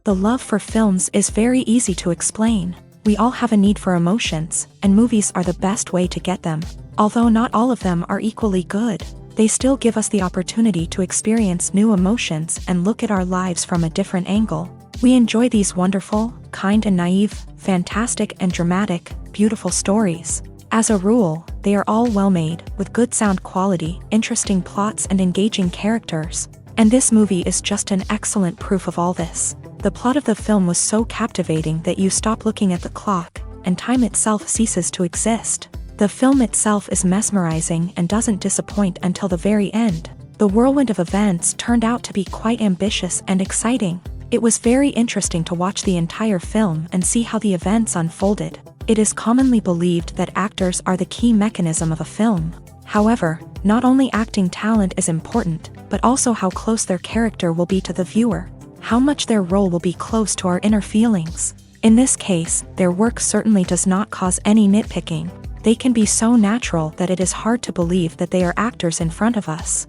The love for films is very easy to explain. We all have a need for emotions, and movies are the best way to get them. Although not all of them are equally good, they still give us the opportunity to experience new emotions and look at our lives from a different angle. We enjoy these wonderful, kind and naive, fantastic and dramatic, beautiful stories. As a rule, they are all well-made, with good sound quality, interesting plots and engaging characters. And this movie is just an excellent proof of all this. The plot of the film was so captivating that you stop looking at the clock, and time itself ceases to exist. The film itself is mesmerizing and doesn't disappoint until the very end. The whirlwind of events turned out to be quite ambitious and exciting. It was very interesting to watch the entire film and see how the events unfolded. It is commonly believed that actors are the key mechanism of a film. However, not only acting talent is important, but also how close their character will be to the viewer. How much their role will be close to our inner feelings. In this case, their work certainly does not cause any nitpicking. They can be so natural that it is hard to believe that they are actors in front of us.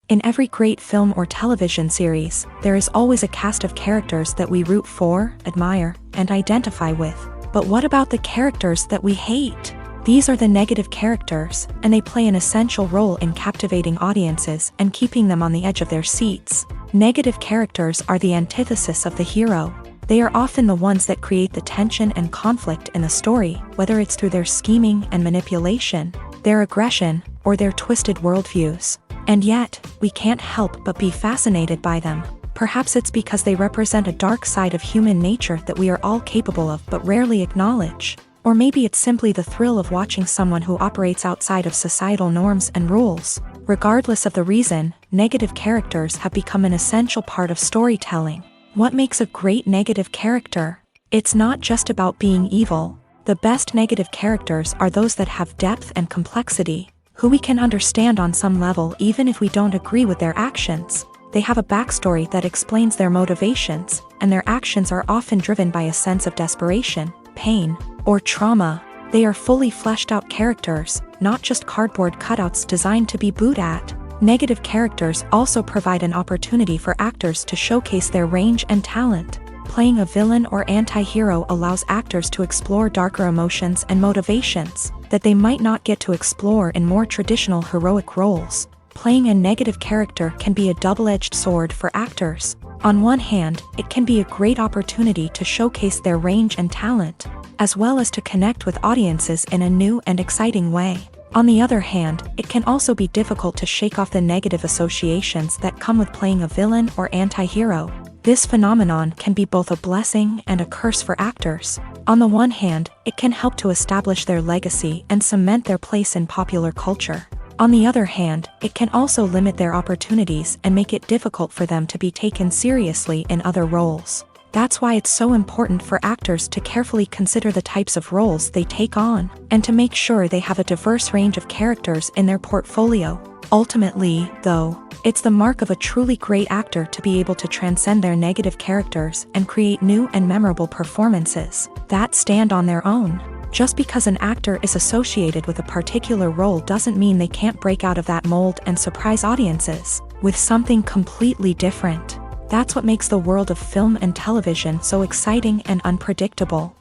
In every great film or television series, there is always a cast of characters that we root for, admire, and identify with. But what about the characters that we hate? These are the negative characters, and they play an essential role in captivating audiences and keeping them on the edge of their seats. Negative characters are the antithesis of the hero. They are often the ones that create the tension and conflict in the story, whether it's through their scheming and manipulation, their aggression, or their twisted worldviews. And yet, we can't help but be fascinated by them. Perhaps it's because they represent a dark side of human nature that we are all capable of but rarely acknowledge. Or maybe it's simply the thrill of watching someone who operates outside of societal norms and rules. Regardless of the reason, negative characters have become an essential part of storytelling. What makes a great negative character? It's not just about being evil. The best negative characters are those that have depth and complexity, who we can understand on some level even if we don't agree with their actions. They have a backstory that explains their motivations, and their actions are often driven by a sense of desperation, pain, or trauma. They are fully fleshed out characters, not just cardboard cutouts designed to be booed at. Negative characters also provide an opportunity for actors to showcase their range and talent. Playing a villain or anti-hero allows actors to explore darker emotions and motivations that they might not get to explore in more traditional heroic roles. Playing a negative character can be a double-edged sword for actors. On one hand, it can be a great opportunity to showcase their range and talent, as well as to connect with audiences in a new and exciting way. On the other hand, it can also be difficult to shake off the negative associations that come with playing a villain or anti-hero. This phenomenon can be both a blessing and a curse for actors. On the one hand, it can help to establish their legacy and cement their place in popular culture. On the other hand, it can also limit their opportunities and make it difficult for them to be taken seriously in other roles. That's why it's so important for actors to carefully consider the types of roles they take on, and to make sure they have a diverse range of characters in their portfolio. Ultimately, though, it's the mark of a truly great actor to be able to transcend their negative characters and create new and memorable performances that stand on their own. Just because an actor is associated with a particular role doesn't mean they can't break out of that mold and surprise audiences with something completely different. That's what makes the world of film and television so exciting and unpredictable.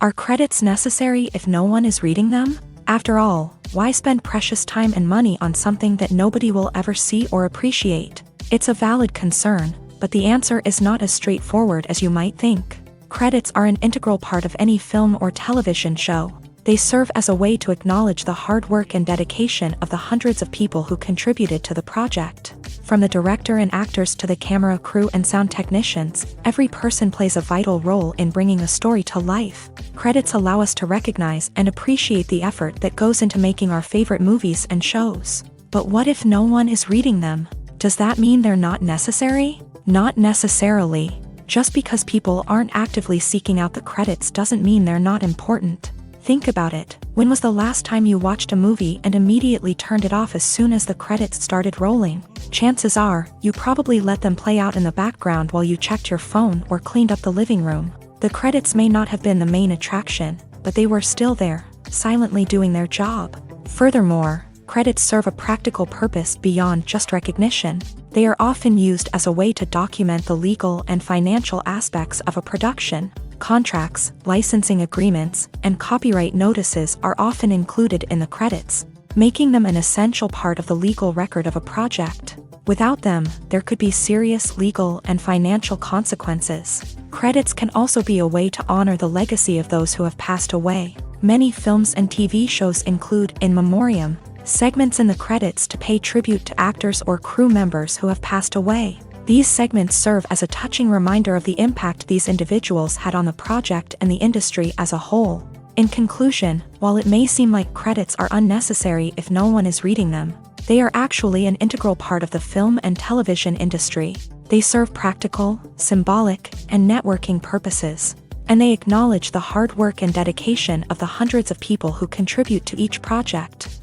Are credits necessary if no one is reading them? After all, why spend precious time and money on something that nobody will ever see or appreciate? It's a valid concern, but the answer is not as straightforward as you might think. Credits are an integral part of any film or television show. They serve as a way to acknowledge the hard work and dedication of the hundreds of people who contributed to the project. From the director and actors to the camera crew and sound technicians, every person plays a vital role in bringing a story to life. Credits allow us to recognize and appreciate the effort that goes into making our favorite movies and shows. But what if no one is reading them? Does that mean they're not necessary? Not necessarily. Just because people aren't actively seeking out the credits doesn't mean they're not important. Think about it. When was the last time you watched a movie and immediately turned it off as soon as the credits started rolling? Chances are, you probably let them play out in the background while you checked your phone or cleaned up the living room. The credits may not have been the main attraction, but they were still there, silently doing their job. Furthermore, Credits serve a practical purpose beyond just recognition. They are often used as a way to document the legal and financial aspects of a production. Contracts, licensing agreements, and copyright notices are often included in the credits, making them an essential part of the legal record of a project. Without them, there could be serious legal and financial consequences. Credits can also be a way to honor the legacy of those who have passed away. Many films and TV shows include in memoriam segments in the credits to pay tribute to actors or crew members who have passed away. These segments serve as a touching reminder of the impact these individuals had on the project and the industry as a whole. In conclusion, while it may seem like credits are unnecessary if no one is reading them, they are actually an integral part of the film and television industry. They serve practical, symbolic, and networking purposes, and they acknowledge the hard work and dedication of the hundreds of people who contribute to each project.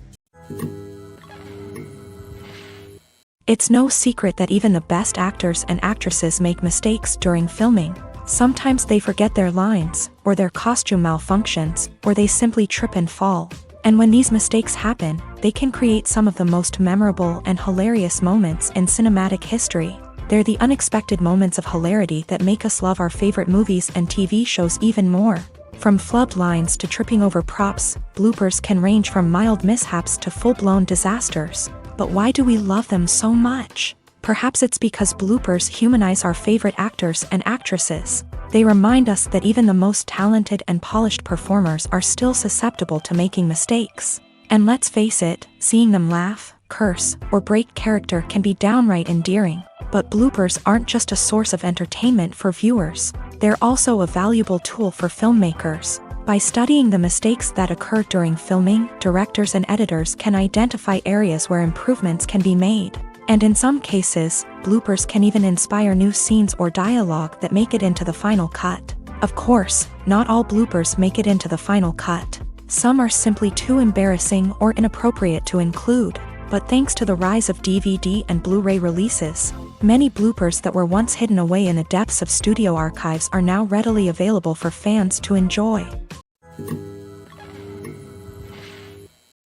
It's no secret that even the best actors and actresses make mistakes during filming. Sometimes they forget their lines, or their costume malfunctions, or they simply trip and fall. And when these mistakes happen, they can create some of the most memorable and hilarious moments in cinematic history. They're the unexpected moments of hilarity that make us love our favorite movies and TV shows even more. From flubbed lines to tripping over props, bloopers can range from mild mishaps to full-blown disasters. But why do we love them so much? Perhaps it's because bloopers humanize our favorite actors and actresses. They remind us that even the most talented and polished performers are still susceptible to making mistakes. And let's face it, seeing them laugh, curse, or break character can be downright endearing. But bloopers aren't just a source of entertainment for viewers. They're also a valuable tool for filmmakers. By studying the mistakes that occur during filming, directors and editors can identify areas where improvements can be made. And in some cases, bloopers can even inspire new scenes or dialogue that make it into the final cut. Of course, not all bloopers make it into the final cut. Some are simply too embarrassing or inappropriate to include. But thanks to the rise of DVD and Blu-ray releases, many bloopers that were once hidden away in the depths of studio archives are now readily available for fans to enjoy.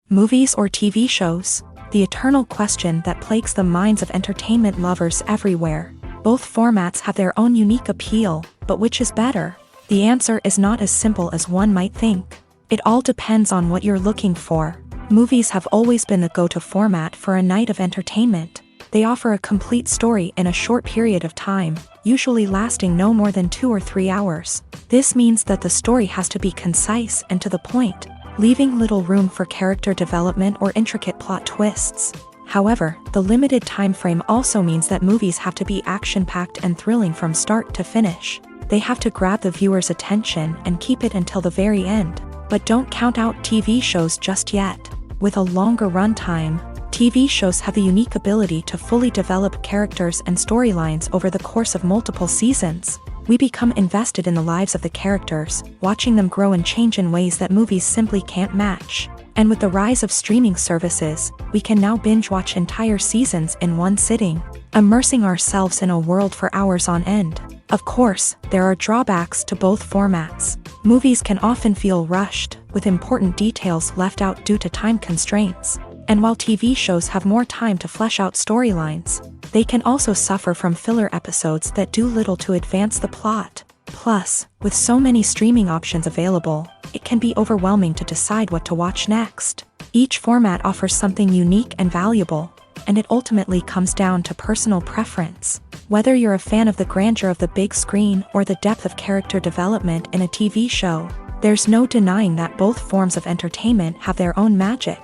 Movies or TV shows? The eternal question that plagues the minds of entertainment lovers everywhere. Both formats have their own unique appeal, but which is better? The answer is not as simple as one might think. It all depends on what you're looking for. Movies have always been the go-to format for a night of entertainment. They offer a complete story in a short period of time, usually lasting no more than 2 or 3 hours. This means that the story has to be concise and to the point, leaving little room for character development or intricate plot twists. However, the limited time frame also means that movies have to be action-packed and thrilling from start to finish. They have to grab the viewer's attention and keep it until the very end. But don't count out TV shows just yet. With a longer runtime, TV shows have the unique ability to fully develop characters and storylines over the course of multiple seasons. We become invested in the lives of the characters, watching them grow and change in ways that movies simply can't match. And with the rise of streaming services, we can now binge-watch entire seasons in one sitting, immersing ourselves in a world for hours on end. Of course, there are drawbacks to both formats. Movies can often feel rushed, with important details left out due to time constraints. And while TV shows have more time to flesh out storylines, they can also suffer from filler episodes that do little to advance the plot. Plus, with so many streaming options available, it can be overwhelming to decide what to watch next. Each format offers something unique and valuable, and it ultimately comes down to personal preference. Whether you're a fan of the grandeur of the big screen or the depth of character development in a TV show, there's no denying that both forms of entertainment have their own magic.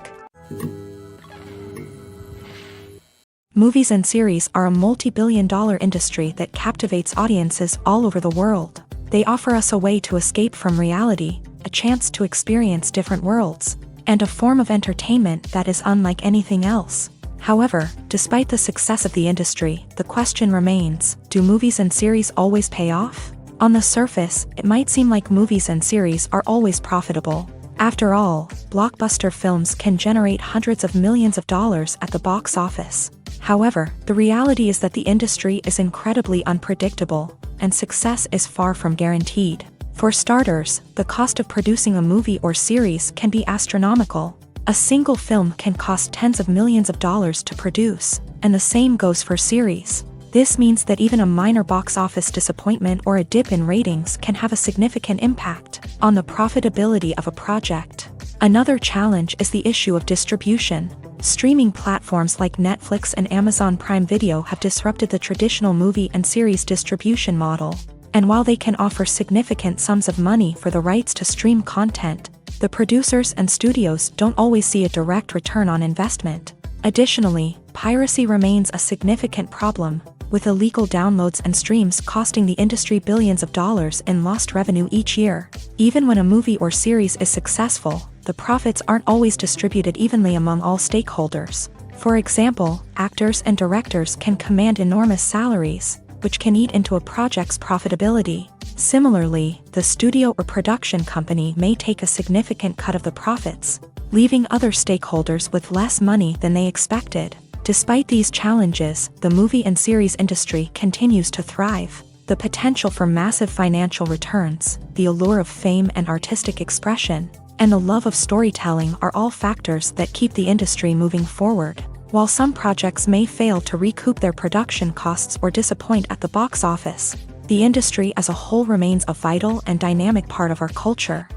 Movies and series are a multi-billion-dollar industry that captivates audiences all over the world. They offer us a way to escape from reality, a chance to experience different worlds, and a form of entertainment that is unlike anything else. However, despite the success of the industry, the question remains, do movies and series always pay off? On the surface, it might seem like movies and series are always profitable. After all, blockbuster films can generate hundreds of millions of dollars at the box office. However, the reality is that the industry is incredibly unpredictable, and success is far from guaranteed. For starters, the cost of producing a movie or series can be astronomical. A single film can cost tens of millions of dollars to produce, and the same goes for series. This means that even a minor box office disappointment or a dip in ratings can have a significant impact on the profitability of a project. Another challenge is the issue of distribution. Streaming platforms like Netflix and Amazon Prime Video have disrupted the traditional movie and series distribution model. And while they can offer significant sums of money for the rights to stream content, the producers and studios don't always see a direct return on investment. Additionally, piracy remains a significant problem, with illegal downloads and streams costing the industry billions of dollars in lost revenue each year. Even when a movie or series is successful, the profits aren't always distributed evenly among all stakeholders. For example, actors and directors can command enormous salaries, which can eat into a project's profitability. Similarly, the studio or production company may take a significant cut of the profits, leaving other stakeholders with less money than they expected. Despite these challenges, the movie and series industry continues to thrive. The potential for massive financial returns, the allure of fame and artistic expression, and the love of storytelling are all factors that keep the industry moving forward. While some projects may fail to recoup their production costs or disappoint at the box office, the industry as a whole remains a vital and dynamic part of our culture.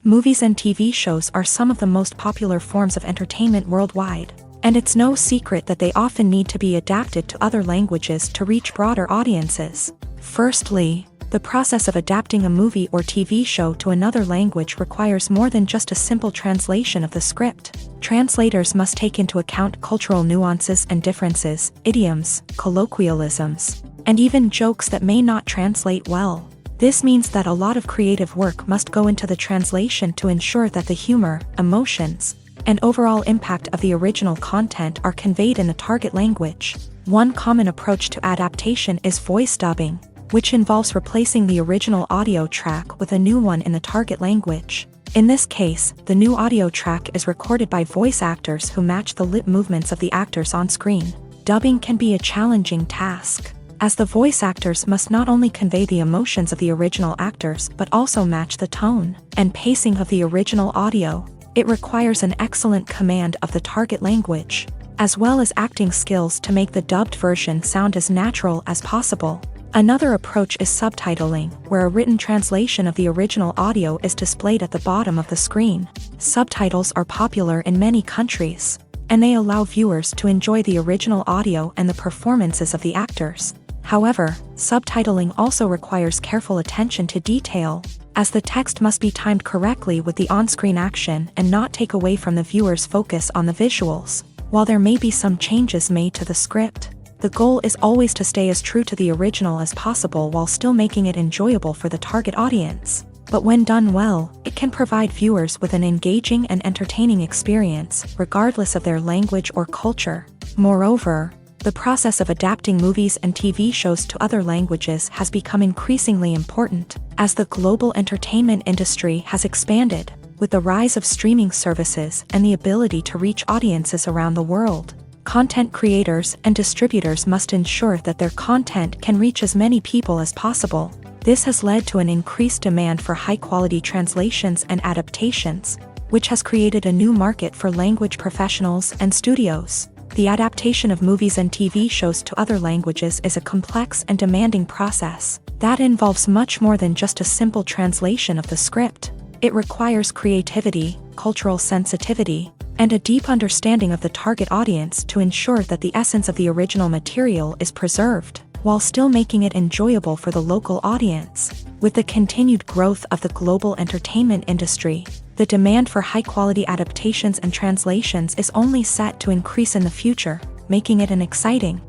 Movies and TV shows are some of the most popular forms of entertainment worldwide, and it's no secret that they often need to be adapted to other languages to reach broader audiences. Firstly, the process of adapting a movie or TV show to another language requires more than just a simple translation of the script. Translators must take into account cultural nuances and differences, idioms, colloquialisms, and even jokes that may not translate well. This means that a lot of creative work must go into the translation to ensure that the humor, emotions, and overall impact of the original content are conveyed in the target language. One common approach to adaptation is voice dubbing, which involves replacing the original audio track with a new one in the target language. In this case, the new audio track is recorded by voice actors who match the lip movements of the actors on screen. Dubbing can be a challenging task, as the voice actors must not only convey the emotions of the original actors but also match the tone and pacing of the original audio. It requires an excellent command of the target language, as well as acting skills to make the dubbed version sound as natural as possible. Another approach is subtitling, where a written translation of the original audio is displayed at the bottom of the screen. Subtitles are popular in many countries, and they allow viewers to enjoy the original audio and the performances of the actors. However, subtitling also requires careful attention to detail, as the text must be timed correctly with the on-screen action and not take away from the viewer's focus on the visuals. While there may be some changes made to the script, the goal is always to stay as true to the original as possible while still making it enjoyable for the target audience. But when done well, it can provide viewers with an engaging and entertaining experience, regardless of their language or culture. Moreover, the process of adapting movies and TV shows to other languages has become increasingly important, as the global entertainment industry has expanded, with the rise of streaming services and the ability to reach audiences around the world. Content creators and distributors must ensure that their content can reach as many people as possible. This has led to an increased demand for high-quality translations and adaptations, which has created a new market for language professionals and studios. The adaptation of movies and TV shows to other languages is a complex and demanding process that involves much more than just a simple translation of the script. It requires creativity, cultural sensitivity, and a deep understanding of the target audience to ensure that the essence of the original material is preserved, while still making it enjoyable for the local audience. With the continued growth of the global entertainment industry, the demand for high-quality adaptations and translations is only set to increase in the future, making it an exciting.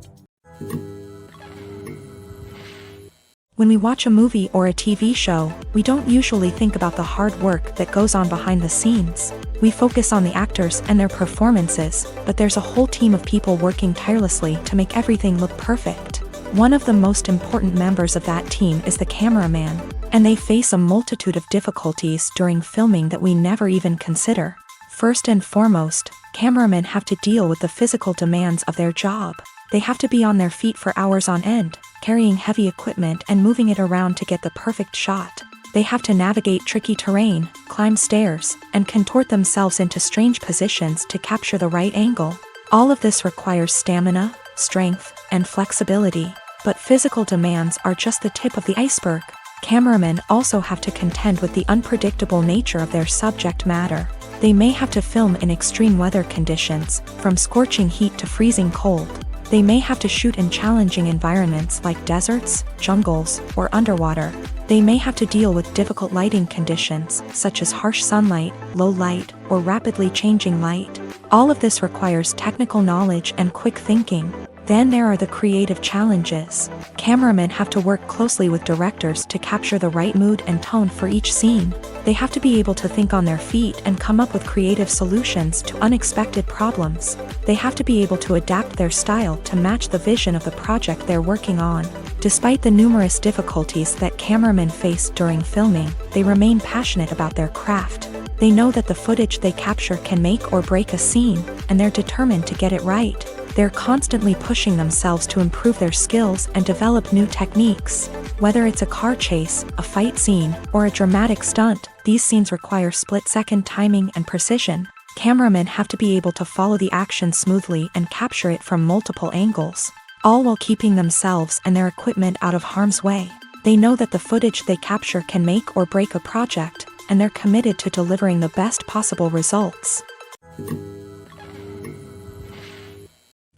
When we watch a movie or a TV show, we don't usually think about the hard work that goes on behind the scenes. We focus on the actors and their performances, but there's a whole team of people working tirelessly to make everything look perfect. One of the most important members of that team is the cameraman, and they face a multitude of difficulties during filming that we never even consider. First and foremost, cameramen have to deal with the physical demands of their job. They have to be on their feet for hours on end, carrying heavy equipment and moving it around to get the perfect shot. They have to navigate tricky terrain, climb stairs, and contort themselves into strange positions to capture the right angle. All of this requires stamina, strength, and flexibility. But physical demands are just the tip of the iceberg. Cameramen also have to contend with the unpredictable nature of their subject matter. They may have to film in extreme weather conditions, from scorching heat to freezing cold. They may have to shoot in challenging environments like deserts, jungles, or underwater. They may have to deal with difficult lighting conditions, such as harsh sunlight, low light, or rapidly changing light. All of this requires technical knowledge and quick thinking. Then there are the creative challenges. Cameramen have to work closely with directors to capture the right mood and tone for each scene. They have to be able to think on their feet and come up with creative solutions to unexpected problems. They have to be able to adapt their style to match the vision of the project they're working on. Despite the numerous difficulties that cameramen face during filming, they remain passionate about their craft. They know that the footage they capture can make or break a scene, and they're determined to get it right. They're constantly pushing themselves to improve their skills and develop new techniques. Whether it's a car chase, a fight scene, or a dramatic stunt, these scenes require split-second timing and precision. Cameramen have to be able to follow the action smoothly and capture it from multiple angles, all while keeping themselves and their equipment out of harm's way. They know that the footage they capture can make or break a project, and they're committed to delivering the best possible results.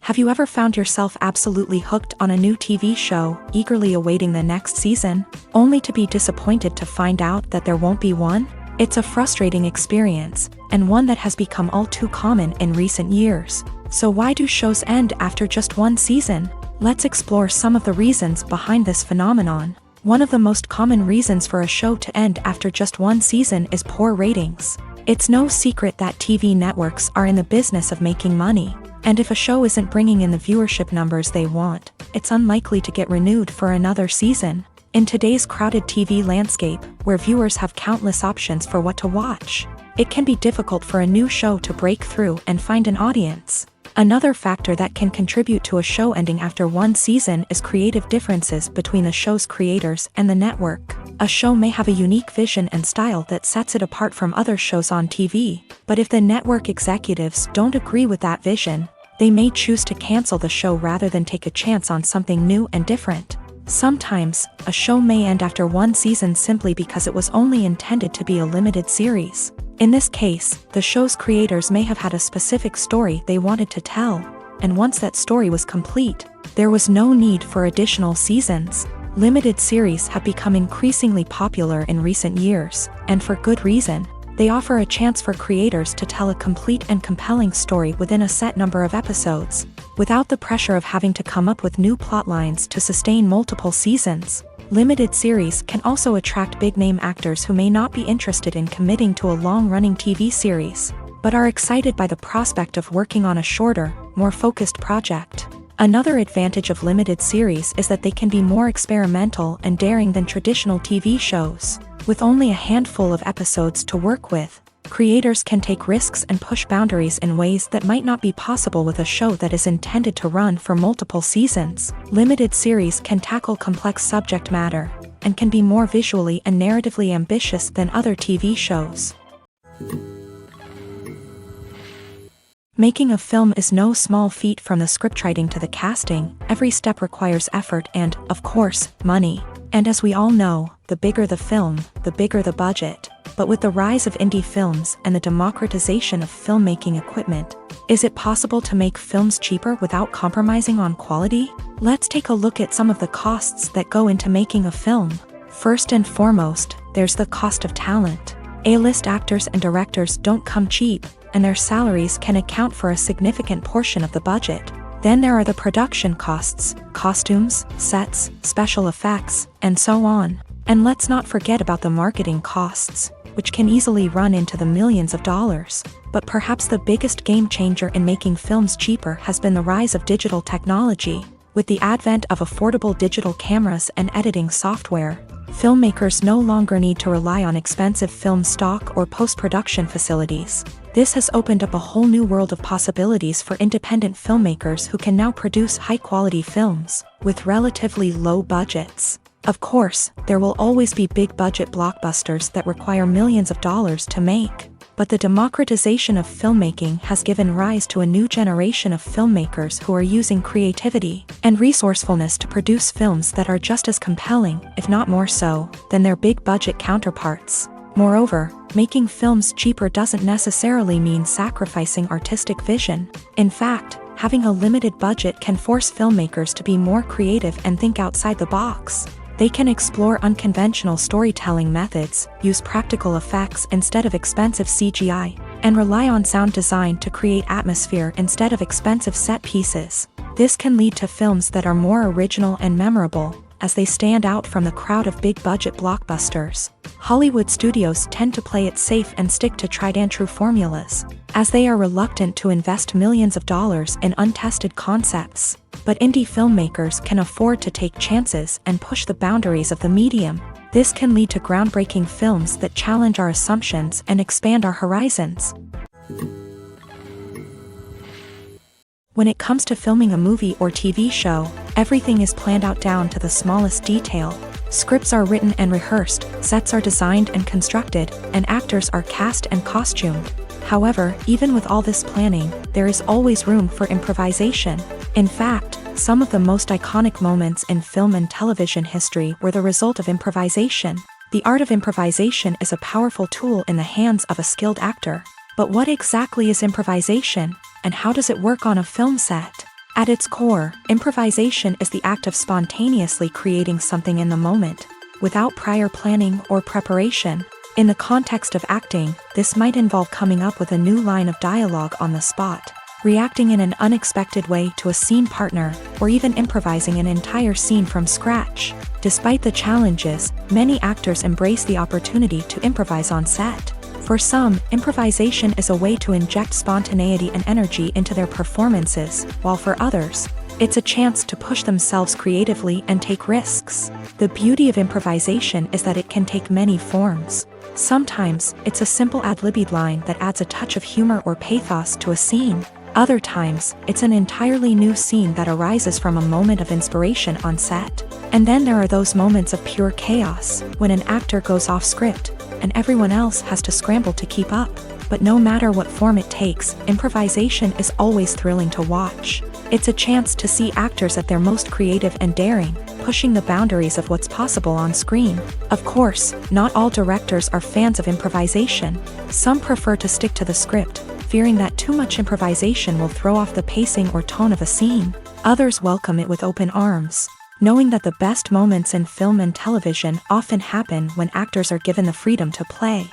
Have you ever found yourself absolutely hooked on a new TV show, eagerly awaiting the next season, only to be disappointed to find out that there won't be one? It's a frustrating experience, and one that has become all too common in recent years. So why do shows end after just one season? Let's explore some of the reasons behind this phenomenon. One of the most common reasons for a show to end after just one season is poor ratings. It's no secret that TV networks are in the business of making money. And if a show isn't bringing in the viewership numbers they want, it's unlikely to get renewed for another season. In today's crowded TV landscape, where viewers have countless options for what to watch, it can be difficult for a new show to break through and find an audience. Another factor that can contribute to a show ending after one season is creative differences between the show's creators and the network. A show may have a unique vision and style that sets it apart from other shows on TV, but if the network executives don't agree with that vision, they may choose to cancel the show rather than take a chance on something new and different. Sometimes, a show may end after one season simply because it was only intended to be a limited series. In this case, the show's creators may have had a specific story they wanted to tell, and once that story was complete, there was no need for additional seasons. Limited series have become increasingly popular in recent years, and for good reason. They offer a chance for creators to tell a complete and compelling story within a set number of episodes, without the pressure of having to come up with new plot lines to sustain multiple seasons. Limited series can also attract big-name actors who may not be interested in committing to a long-running TV series, but are excited by the prospect of working on a shorter, more focused project. Another advantage of limited series is that they can be more experimental and daring than traditional TV shows. With only a handful of episodes to work with, creators can take risks and push boundaries in ways that might not be possible with a show that is intended to run for multiple seasons. Limited series can tackle complex subject matter, and can be more visually and narratively ambitious than other TV shows. Making a film is no small feat. From the scriptwriting to the casting, every step requires effort and, of course, money. And as we all know, the bigger the film, the bigger the budget. But with the rise of indie films and the democratization of filmmaking equipment, is it possible to make films cheaper without compromising on quality? Let's take a look at some of the costs that go into making a film. First and foremost, there's the cost of talent. A-list actors and directors don't come cheap, and their salaries can account for a significant portion of the budget. Then there are the production costs, costumes, sets, special effects, and so on. And let's not forget about the marketing costs, which can easily run into the millions of dollars. But perhaps the biggest game changer in making films cheaper has been the rise of digital technology. With the advent of affordable digital cameras and editing software, filmmakers no longer need to rely on expensive film stock or post-production facilities. This has opened up a whole new world of possibilities for independent filmmakers who can now produce high-quality films with relatively low budgets. Of course, there will always be big-budget blockbusters that require millions of dollars to make. But the democratization of filmmaking has given rise to a new generation of filmmakers who are using creativity and resourcefulness to produce films that are just as compelling, if not more so, than their big-budget counterparts. Moreover, making films cheaper doesn't necessarily mean sacrificing artistic vision. In fact, having a limited budget can force filmmakers to be more creative and think outside the box. They can explore unconventional storytelling methods, use practical effects instead of expensive CGI, and rely on sound design to create atmosphere instead of expensive set pieces. This can lead to films that are more original and memorable, as they stand out from the crowd of big-budget blockbusters. Hollywood studios tend to play it safe and stick to tried-and-true formulas, as they are reluctant to invest millions of dollars in untested concepts. But indie filmmakers can afford to take chances and push the boundaries of the medium. This can lead to groundbreaking films that challenge our assumptions and expand our horizons. When it comes to filming a movie or TV show, everything is planned out down to the smallest detail. Scripts are written and rehearsed, sets are designed and constructed, and actors are cast and costumed. However, even with all this planning, there is always room for improvisation. In fact, some of the most iconic moments in film and television history were the result of improvisation. The art of improvisation is a powerful tool in the hands of a skilled actor. But what exactly is improvisation, and how does it work on a film set? At its core, improvisation is the act of spontaneously creating something in the moment, without prior planning or preparation. In the context of acting, this might involve coming up with a new line of dialogue on the spot, reacting in an unexpected way to a scene partner, or even improvising an entire scene from scratch. Despite the challenges, many actors embrace the opportunity to improvise on set. For some, improvisation is a way to inject spontaneity and energy into their performances, while for others, it's a chance to push themselves creatively and take risks. The beauty of improvisation is that it can take many forms. Sometimes, it's a simple ad-libbed line that adds a touch of humor or pathos to a scene. Other times, it's an entirely new scene that arises from a moment of inspiration on set. And then there are those moments of pure chaos, when an actor goes off script, and everyone else has to scramble to keep up. But no matter what form it takes, improvisation is always thrilling to watch. It's a chance to see actors at their most creative and daring, pushing the boundaries of what's possible on screen. Of course, not all directors are fans of improvisation. Some prefer to stick to the script, fearing that too much improvisation will throw off the pacing or tone of a scene. Others welcome it with open arms, knowing that the best moments in film and television often happen when actors are given the freedom to play.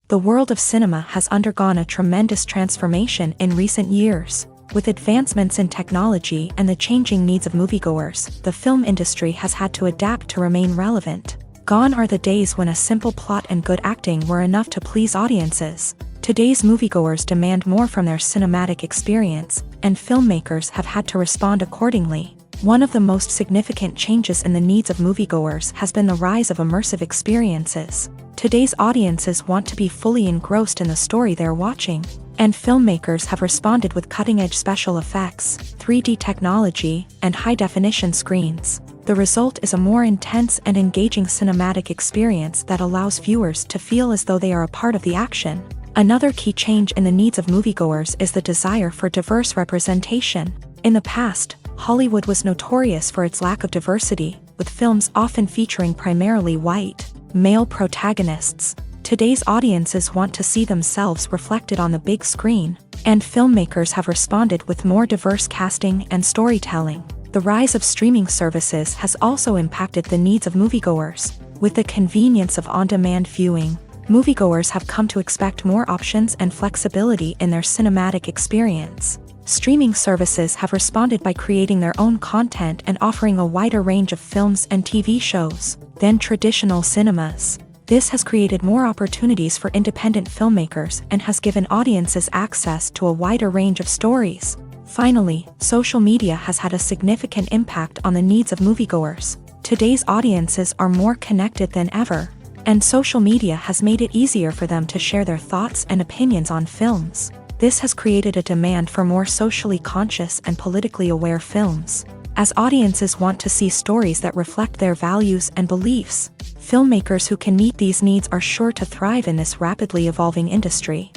The world of cinema has undergone a tremendous transformation in recent years. With advancements in technology and the changing needs of moviegoers, the film industry has had to adapt to remain relevant. Gone are the days when a simple plot and good acting were enough to please audiences. Today's moviegoers demand more from their cinematic experience, and filmmakers have had to respond accordingly. One of the most significant changes in the needs of moviegoers has been the rise of immersive experiences. Today's audiences want to be fully engrossed in the story they're watching, and filmmakers have responded with cutting-edge special effects, 3D technology, and high-definition screens. The result is a more intense and engaging cinematic experience that allows viewers to feel as though they are a part of the action. Another key change in the needs of moviegoers is the desire for diverse representation. In the past, Hollywood was notorious for its lack of diversity, with films often featuring primarily white, male protagonists. Today's audiences want to see themselves reflected on the big screen, and filmmakers have responded with more diverse casting and storytelling. The rise of streaming services has also impacted the needs of moviegoers. With the convenience of on-demand viewing, moviegoers have come to expect more options and flexibility in their cinematic experience. Streaming services have responded by creating their own content and offering a wider range of films and TV shows than traditional cinemas. This has created more opportunities for independent filmmakers and has given audiences access to a wider range of stories. Finally, social media has had a significant impact on the needs of moviegoers. Today's audiences are more connected than ever, and social media has made it easier for them to share their thoughts and opinions on films. This has created a demand for more socially conscious and politically aware films. as audiences want to see stories that reflect their values and beliefs. Filmmakers who can meet these needs are sure to thrive in this rapidly evolving industry.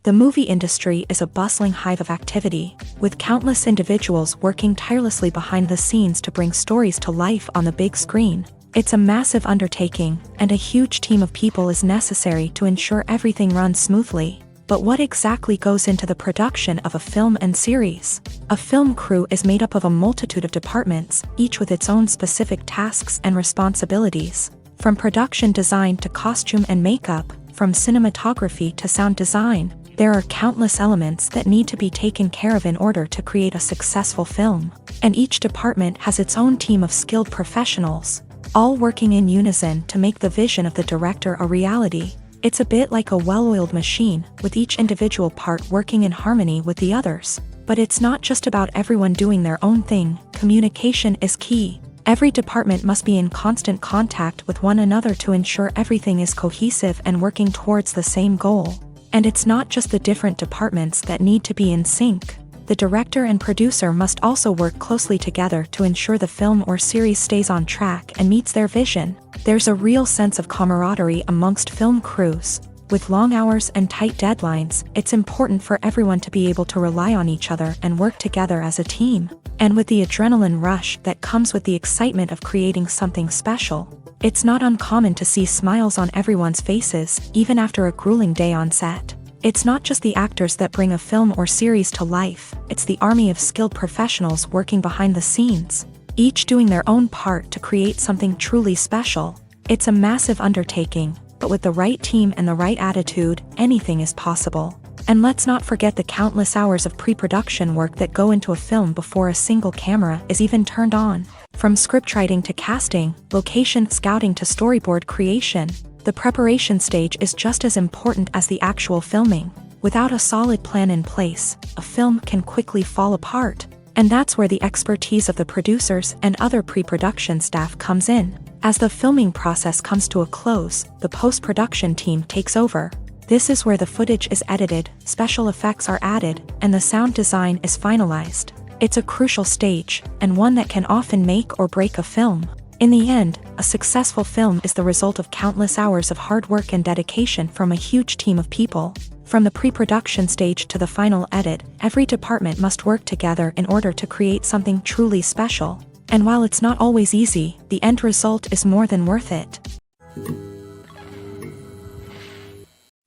The movie industry is a bustling hive of activity, with countless individuals working tirelessly behind the scenes to bring stories to life on the big screen. It's a massive undertaking, and a huge team of people is necessary to ensure everything runs smoothly. But what exactly goes into the production of a film and series? A film crew is made up of a multitude of departments, each with its own specific tasks and responsibilities. From production design to costume and makeup, from cinematography to sound design, there are countless elements that need to be taken care of in order to create a successful film. And each department has its own team of skilled professionals, all working in unison to make the vision of the director a reality. It's a bit like a well-oiled machine, with each individual part working in harmony with the others. But it's not just about everyone doing their own thing. Communication is key. Every department must be in constant contact with one another to ensure everything is cohesive and working towards the same goal. And it's not just the different departments that need to be in sync. The director and producer must also work closely together to ensure the film or series stays on track and meets their vision. There's a real sense of camaraderie amongst film crews. With long hours and tight deadlines, it's important for everyone to be able to rely on each other and work together as a team. And with the adrenaline rush that comes with the excitement of creating something special, it's not uncommon to see smiles on everyone's faces, even after a grueling day on set. It's not just the actors that bring a film or series to life, it's the army of skilled professionals working behind the scenes, each doing their own part to create something truly special. It's a massive undertaking, but with the right team and the right attitude, anything is possible. And let's not forget the countless hours of pre-production work that go into a film before a single camera is even turned on. From scriptwriting to casting, location scouting to storyboard creation, the preparation stage is just as important as the actual filming. Without a solid plan in place, a film can quickly fall apart. And that's where the expertise of the producers and other pre-production staff comes in. As the filming process comes to a close, the post-production team takes over. This is where the footage is edited, special effects are added, and the sound design is finalized. It's a crucial stage, and one that can often make or break a film. In the end, a successful film is the result of countless hours of hard work and dedication from a huge team of people. From the pre-production stage to the final edit, every department must work together in order to create something truly special. And while it's not always easy, the end result is more than worth it.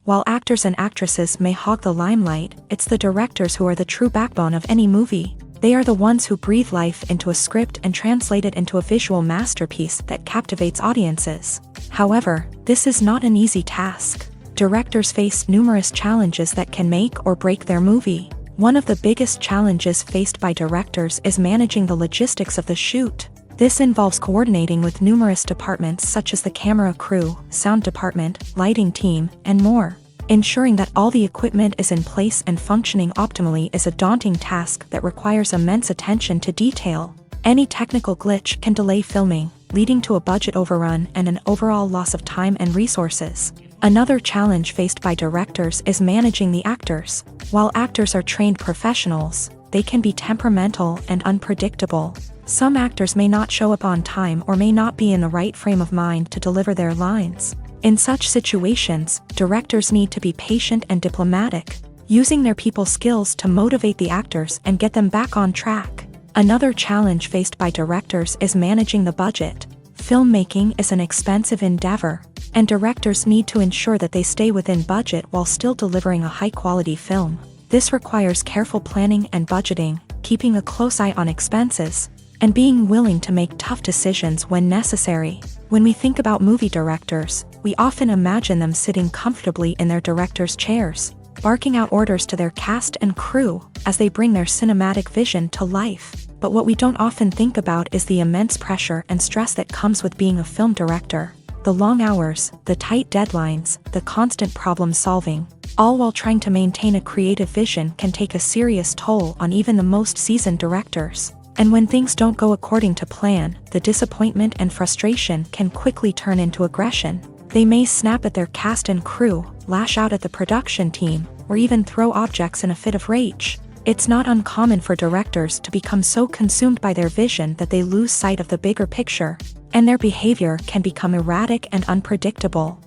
While actors and actresses may hog the limelight, it's the directors who are the true backbone of any movie. They are the ones who breathe life into a script and translate it into a visual masterpiece that captivates audiences. However, this is not an easy task. Directors face numerous challenges that can make or break their movie. One of the biggest challenges faced by directors is managing the logistics of the shoot. This involves coordinating with numerous departments such as the camera crew, sound department, lighting team, and more. Ensuring that all the equipment is in place and functioning optimally is a daunting task that requires immense attention to detail. Any technical glitch can delay filming, leading to a budget overrun and an overall loss of time and resources. Another challenge faced by directors is managing the actors. While actors are trained professionals, they can be temperamental and unpredictable. Some actors may not show up on time or may not be in the right frame of mind to deliver their lines. In such situations, directors need to be patient and diplomatic, using their people skills to motivate the actors and get them back on track. Another challenge faced by directors is managing the budget. Filmmaking is an expensive endeavor, and directors need to ensure that they stay within budget while still delivering a high-quality film. This requires careful planning and budgeting, keeping a close eye on expenses, and being willing to make tough decisions when necessary. When we think about movie directors, we often imagine them sitting comfortably in their director's chairs, barking out orders to their cast and crew as they bring their cinematic vision to life. But what we don't often think about is the immense pressure and stress that comes with being a film director. The long hours, the tight deadlines, the constant problem solving, all while trying to maintain a creative vision can take a serious toll on even the most seasoned directors. And when things don't go according to plan, the disappointment and frustration can quickly turn into aggression. They may snap at their cast and crew, lash out at the production team, or even throw objects in a fit of rage. It's not uncommon for directors to become so consumed by their vision that they lose sight of the bigger picture, and their behavior can become erratic and unpredictable.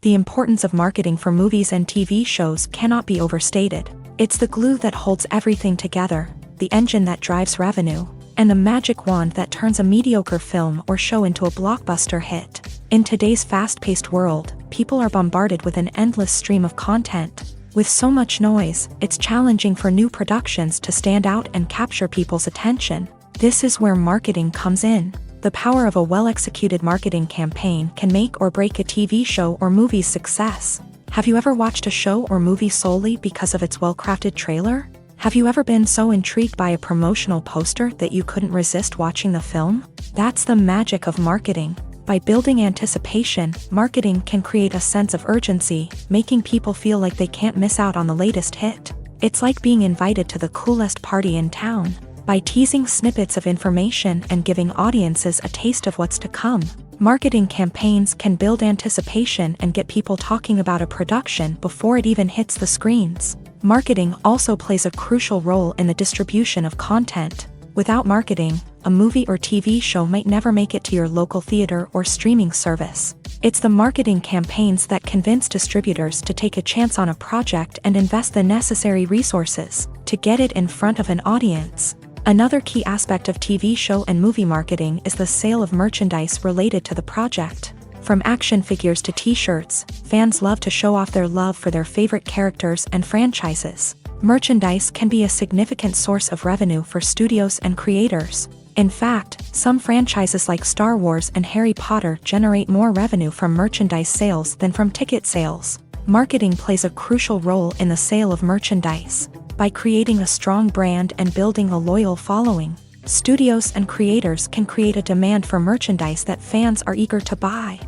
The importance of marketing for movies and TV shows cannot be overstated. It's the glue that holds everything together, the engine that drives revenue, and the magic wand that turns a mediocre film or show into a blockbuster hit. In today's fast-paced world, people are bombarded with an endless stream of content. With so much noise, it's challenging for new productions to stand out and capture people's attention. This is where marketing comes in. The power of a well-executed marketing campaign can make or break a TV show or movie's success. Have you ever watched a show or movie solely because of its well-crafted trailer? Have you ever been so intrigued by a promotional poster that you couldn't resist watching the film? That's the magic of marketing. By building anticipation, marketing can create a sense of urgency, making people feel like they can't miss out on the latest hit. It's like being invited to the coolest party in town. By teasing snippets of information and giving audiences a taste of what's to come, marketing campaigns can build anticipation and get people talking about a production before it even hits the screens. Marketing also plays a crucial role in the distribution of content. Without marketing, a movie or TV show might never make it to your local theater or streaming service. It's the marketing campaigns that convince distributors to take a chance on a project and invest the necessary resources to get it in front of an audience. Another key aspect of TV show and movie marketing is the sale of merchandise related to the project. From action figures to t-shirts, fans love to show off their love for their favorite characters and franchises. Merchandise can be a significant source of revenue for studios and creators. In fact, some franchises like Star Wars and Harry Potter generate more revenue from merchandise sales than from ticket sales. Marketing plays a crucial role in the sale of merchandise. By creating a strong brand and building a loyal following, studios and creators can create a demand for merchandise that fans are eager to buy.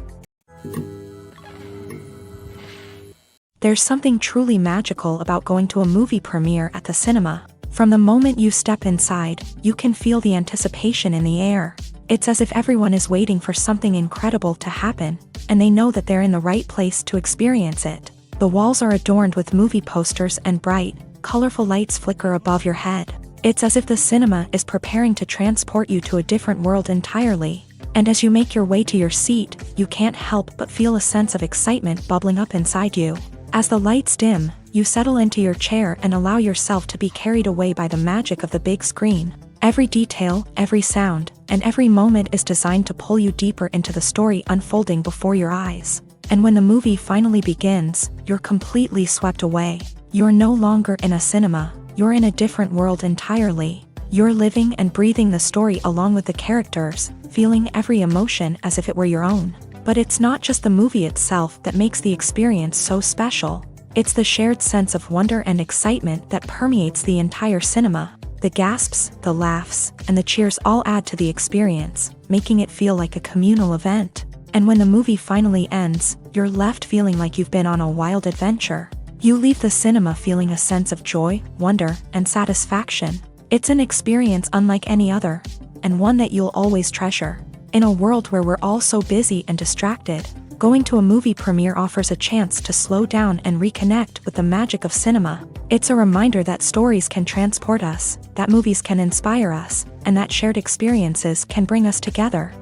There's something truly magical about going to a movie premiere at the cinema. From the moment you step inside, you can feel the anticipation in the air. It's as if everyone is waiting for something incredible to happen, and they know that they're in the right place to experience it. The walls are adorned with movie posters and bright, colorful lights flicker above your head. It's as if the cinema is preparing to transport you to a different world entirely. And as you make your way to your seat, you can't help but feel a sense of excitement bubbling up inside you. As the lights dim, you settle into your chair and allow yourself to be carried away by the magic of the big screen. Every detail, every sound, and every moment is designed to pull you deeper into the story unfolding before your eyes. And when the movie finally begins, you're completely swept away. You're no longer in a cinema, you're in a different world entirely. You're living and breathing the story along with the characters, feeling every emotion as if it were your own. But it's not just the movie itself that makes the experience so special. It's the shared sense of wonder and excitement that permeates the entire cinema. The gasps, the laughs, and the cheers all add to the experience, making it feel like a communal event. And when the movie finally ends, you're left feeling like you've been on a wild adventure. You leave the cinema feeling a sense of joy, wonder, and satisfaction. It's an experience unlike any other, and one that you'll always treasure. In a world where we're all so busy and distracted, going to a movie premiere offers a chance to slow down and reconnect with the magic of cinema. It's a reminder that stories can transport us, that movies can inspire us, and that shared experiences can bring us together.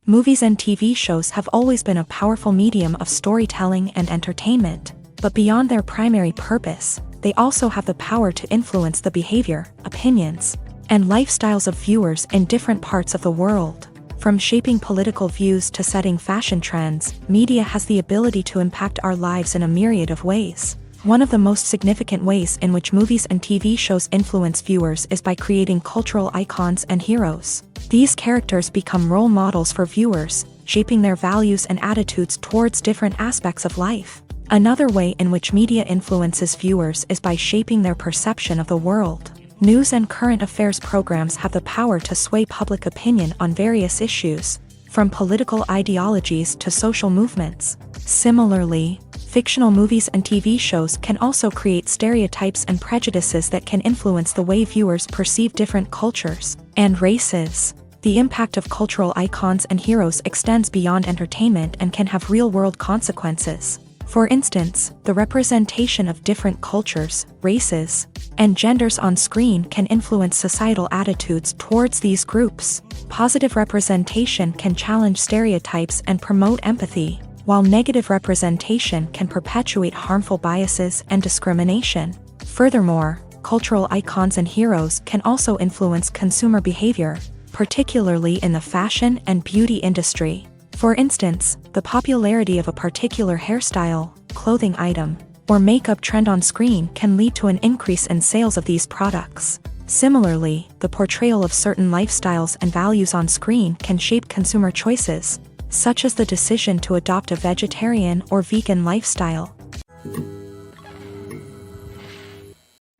Movies and TV shows have always been a powerful medium of storytelling and entertainment, but beyond their primary purpose, they also have the power to influence the behavior, opinions, and lifestyles of viewers in different parts of the world. From shaping political views to setting fashion trends, media has the ability to impact our lives in a myriad of ways. One of the most significant ways in which movies and TV shows influence viewers is by creating cultural icons and heroes. These characters become role models for viewers, shaping their values and attitudes towards different aspects of life. Another way in which media influences viewers is by shaping their perception of the world. News and current affairs programs have the power to sway public opinion on various issues, from political ideologies to social movements. Similarly, fictional movies and TV shows can also create stereotypes and prejudices that can influence the way viewers perceive different cultures and races. The impact of cultural icons and heroes extends beyond entertainment and can have real-world consequences. For instance, the representation of different cultures, races, and genders on screen can influence societal attitudes towards these groups. Positive representation can challenge stereotypes and promote empathy, while negative representation can perpetuate harmful biases and discrimination. Furthermore, cultural icons and heroes can also influence consumer behavior, particularly in the fashion and beauty industry. For instance, the popularity of a particular hairstyle, clothing item, or makeup trend on screen can lead to an increase in sales of these products. Similarly, the portrayal of certain lifestyles and values on screen can shape consumer choices, such as the decision to adopt a vegetarian or vegan lifestyle.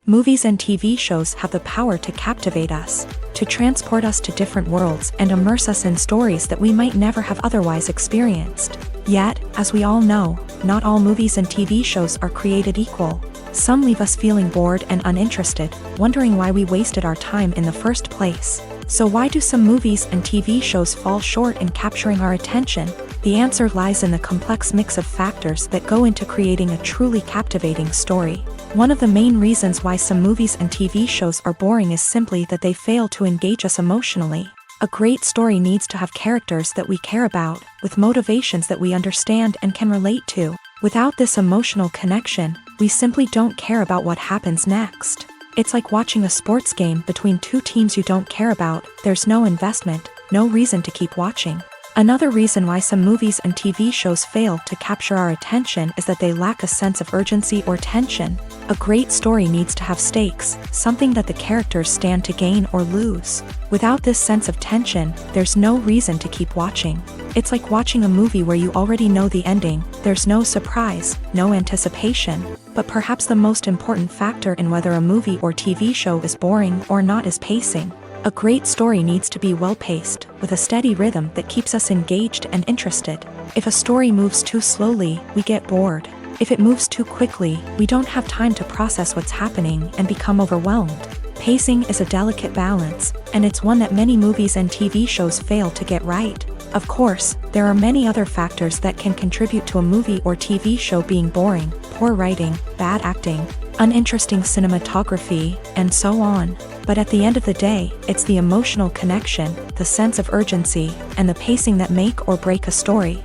Movies and TV shows have the power to captivate us, to transport us to different worlds and immerse us in stories that we might never have otherwise experienced. Yet, as we all know, not all movies and TV shows are created equal. Some leave us feeling bored and uninterested, wondering why we wasted our time in the first place. So why do some movies and TV shows fall short in capturing our attention? The answer lies in the complex mix of factors that go into creating a truly captivating story. One of the main reasons why some movies and TV shows are boring is simply that they fail to engage us emotionally. A great story needs to have characters that we care about, with motivations that we understand and can relate to. Without this emotional connection, we simply don't care about what happens next. It's like watching a sports game between two teams you don't care about. There's no investment, no reason to keep watching. Another reason why some movies and TV shows fail to capture our attention is that they lack a sense of urgency or tension. A great story needs to have stakes, something that the characters stand to gain or lose. Without this sense of tension, there's no reason to keep watching. It's like watching a movie where you already know the ending. There's no surprise, no anticipation. But perhaps the most important factor in whether a movie or TV show is boring or not is pacing. A great story needs to be well-paced, with a steady rhythm that keeps us engaged and interested. If a story moves too slowly, we get bored. If it moves too quickly, we don't have time to process what's happening and become overwhelmed. Pacing is a delicate balance, and it's one that many movies and TV shows fail to get right. Of course, there are many other factors that can contribute to a movie or TV show being boring: poor writing, bad acting, uninteresting cinematography, and so on. But at the end of the day, it's the emotional connection, the sense of urgency, and the pacing that make or break a story.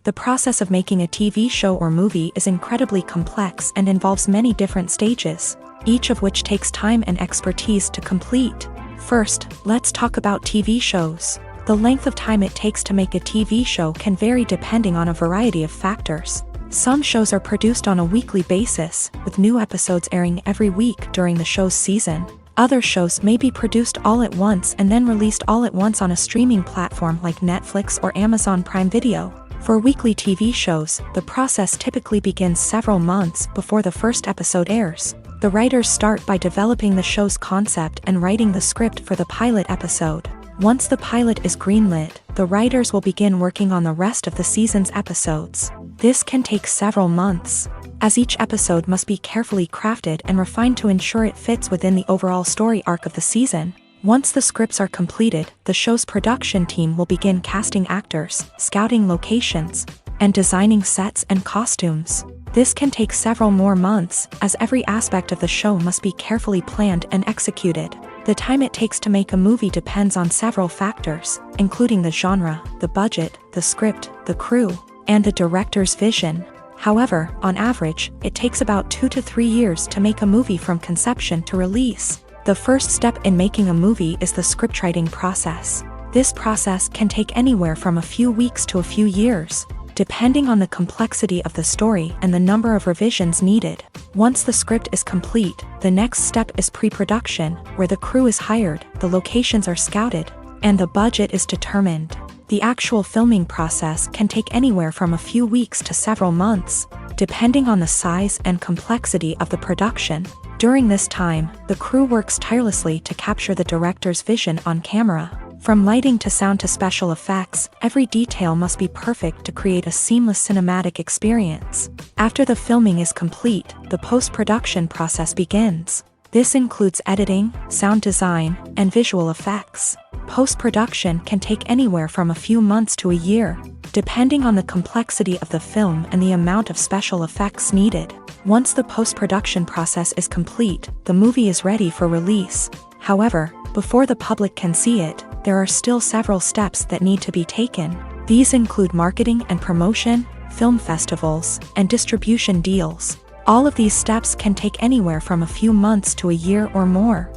The process of making a TV show or movie is incredibly complex and involves many different stages, each of which takes time and expertise to complete. First, let's talk about TV shows. The length of time it takes to make a TV show can vary depending on a variety of factors. Some shows are produced on a weekly basis, with new episodes airing every week during the show's season. Other shows may be produced all at once and then released all at once on a streaming platform like Netflix or Amazon Prime Video. For weekly TV shows, the process typically begins several months before the first episode airs. The writers start by developing the show's concept and writing the script for the pilot episode. Once the pilot is greenlit, the writers will begin working on the rest of the season's episodes. This can take several months, as each episode must be carefully crafted and refined to ensure it fits within the overall story arc of the season. Once the scripts are completed, the show's production team will begin casting actors, scouting locations, and designing sets and costumes. This can take several more months, as every aspect of the show must be carefully planned and executed. The time it takes to make a movie depends on several factors, including the genre, the budget, the script, the crew, and the director's vision. However, on average, it takes about 2 to 3 years to make a movie from conception to release. The first step in making a movie is the scriptwriting process. This process can take anywhere from a few weeks to a few years, depending on the complexity of the story and the number of revisions needed. Once the script is complete, the next step is pre-production, where the crew is hired, the locations are scouted, and the budget is determined. The actual filming process can take anywhere from a few weeks to several months, depending on the size and complexity of the production. During this time, the crew works tirelessly to capture the director's vision on camera. From lighting to sound to special effects, every detail must be perfect to create a seamless cinematic experience. After the filming is complete, the post-production process begins. This includes editing, sound design, and visual effects. Post-production can take anywhere from a few months to a year, depending on the complexity of the film and the amount of special effects needed. Once the post-production process is complete, the movie is ready for release. However, before the public can see it, there are still several steps that need to be taken. These include marketing and promotion, film festivals, and distribution deals. All of these steps can take anywhere from a few months to a year or more.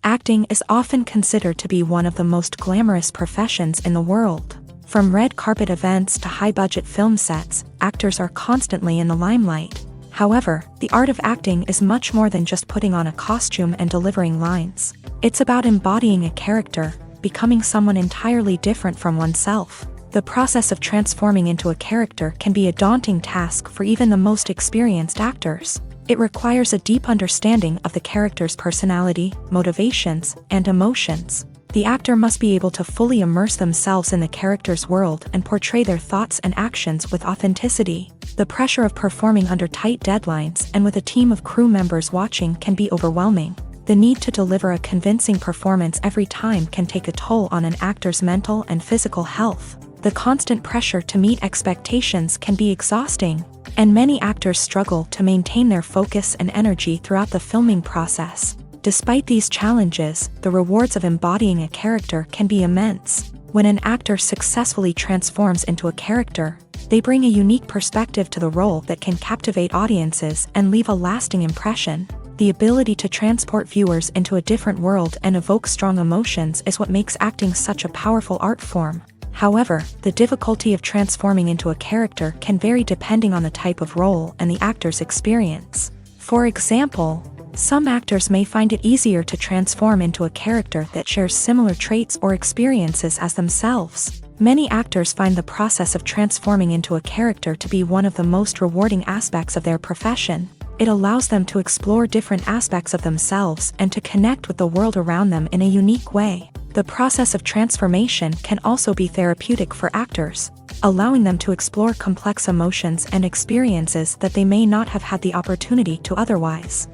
Acting is often considered to be one of the most glamorous professions in the world. From red carpet events to high-budget film sets, actors are constantly in the limelight. However, the art of acting is much more than just putting on a costume and delivering lines. It's about embodying a character, becoming someone entirely different from oneself. The process of transforming into a character can be a daunting task for even the most experienced actors. It requires a deep understanding of the character's personality, motivations, and emotions. The actor must be able to fully immerse themselves in the character's world and portray their thoughts and actions with authenticity. The pressure of performing under tight deadlines and with a team of crew members watching can be overwhelming. The need to deliver a convincing performance every time can take a toll on an actor's mental and physical health. The constant pressure to meet expectations can be exhausting, and many actors struggle to maintain their focus and energy throughout the filming process. Despite these challenges, the rewards of embodying a character can be immense. When an actor successfully transforms into a character, they bring a unique perspective to the role that can captivate audiences and leave a lasting impression. The ability to transport viewers into a different world and evoke strong emotions is what makes acting such a powerful art form. However, the difficulty of transforming into a character can vary depending on the type of role and the actor's experience. For example, some actors may find it easier to transform into a character that shares similar traits or experiences as themselves. Many actors find the process of transforming into a character to be one of the most rewarding aspects of their profession. It allows them to explore different aspects of themselves and to connect with the world around them in a unique way. The process of transformation can also be therapeutic for actors, allowing them to explore complex emotions and experiences that they may not have had the opportunity to otherwise.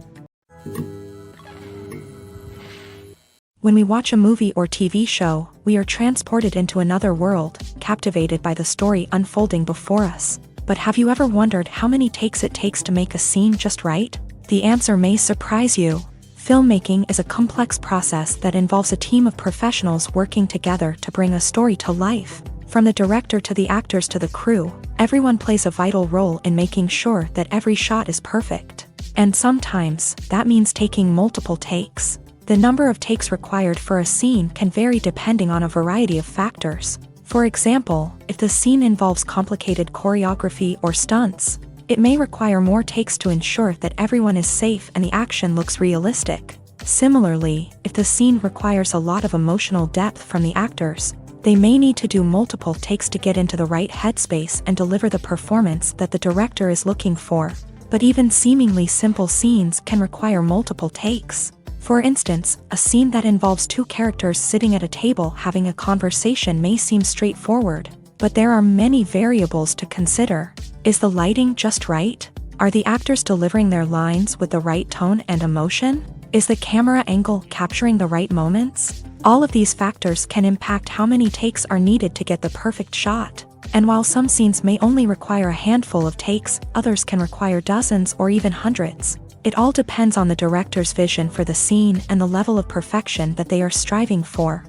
When we watch a movie or TV show, we are transported into another world, captivated by the story unfolding before us. But have you ever wondered how many takes it takes to make a scene just right? The answer may surprise you. Filmmaking is a complex process that involves a team of professionals working together to bring a story to life. From the director to the actors to the crew, everyone plays a vital role in making sure that every shot is perfect. And sometimes, that means taking multiple takes. The number of takes required for a scene can vary depending on a variety of factors. For example, if the scene involves complicated choreography or stunts, it may require more takes to ensure that everyone is safe and the action looks realistic. Similarly, if the scene requires a lot of emotional depth from the actors, they may need to do multiple takes to get into the right headspace and deliver the performance that the director is looking for. But even seemingly simple scenes can require multiple takes. For instance, a scene that involves two characters sitting at a table having a conversation may seem straightforward, but there are many variables to consider. Is the lighting just right? Are the actors delivering their lines with the right tone and emotion? Is the camera angle capturing the right moments? All of these factors can impact how many takes are needed to get the perfect shot. And while some scenes may only require a handful of takes, others can require dozens or even hundreds. It all depends on the director's vision for the scene and the level of perfection that they are striving for.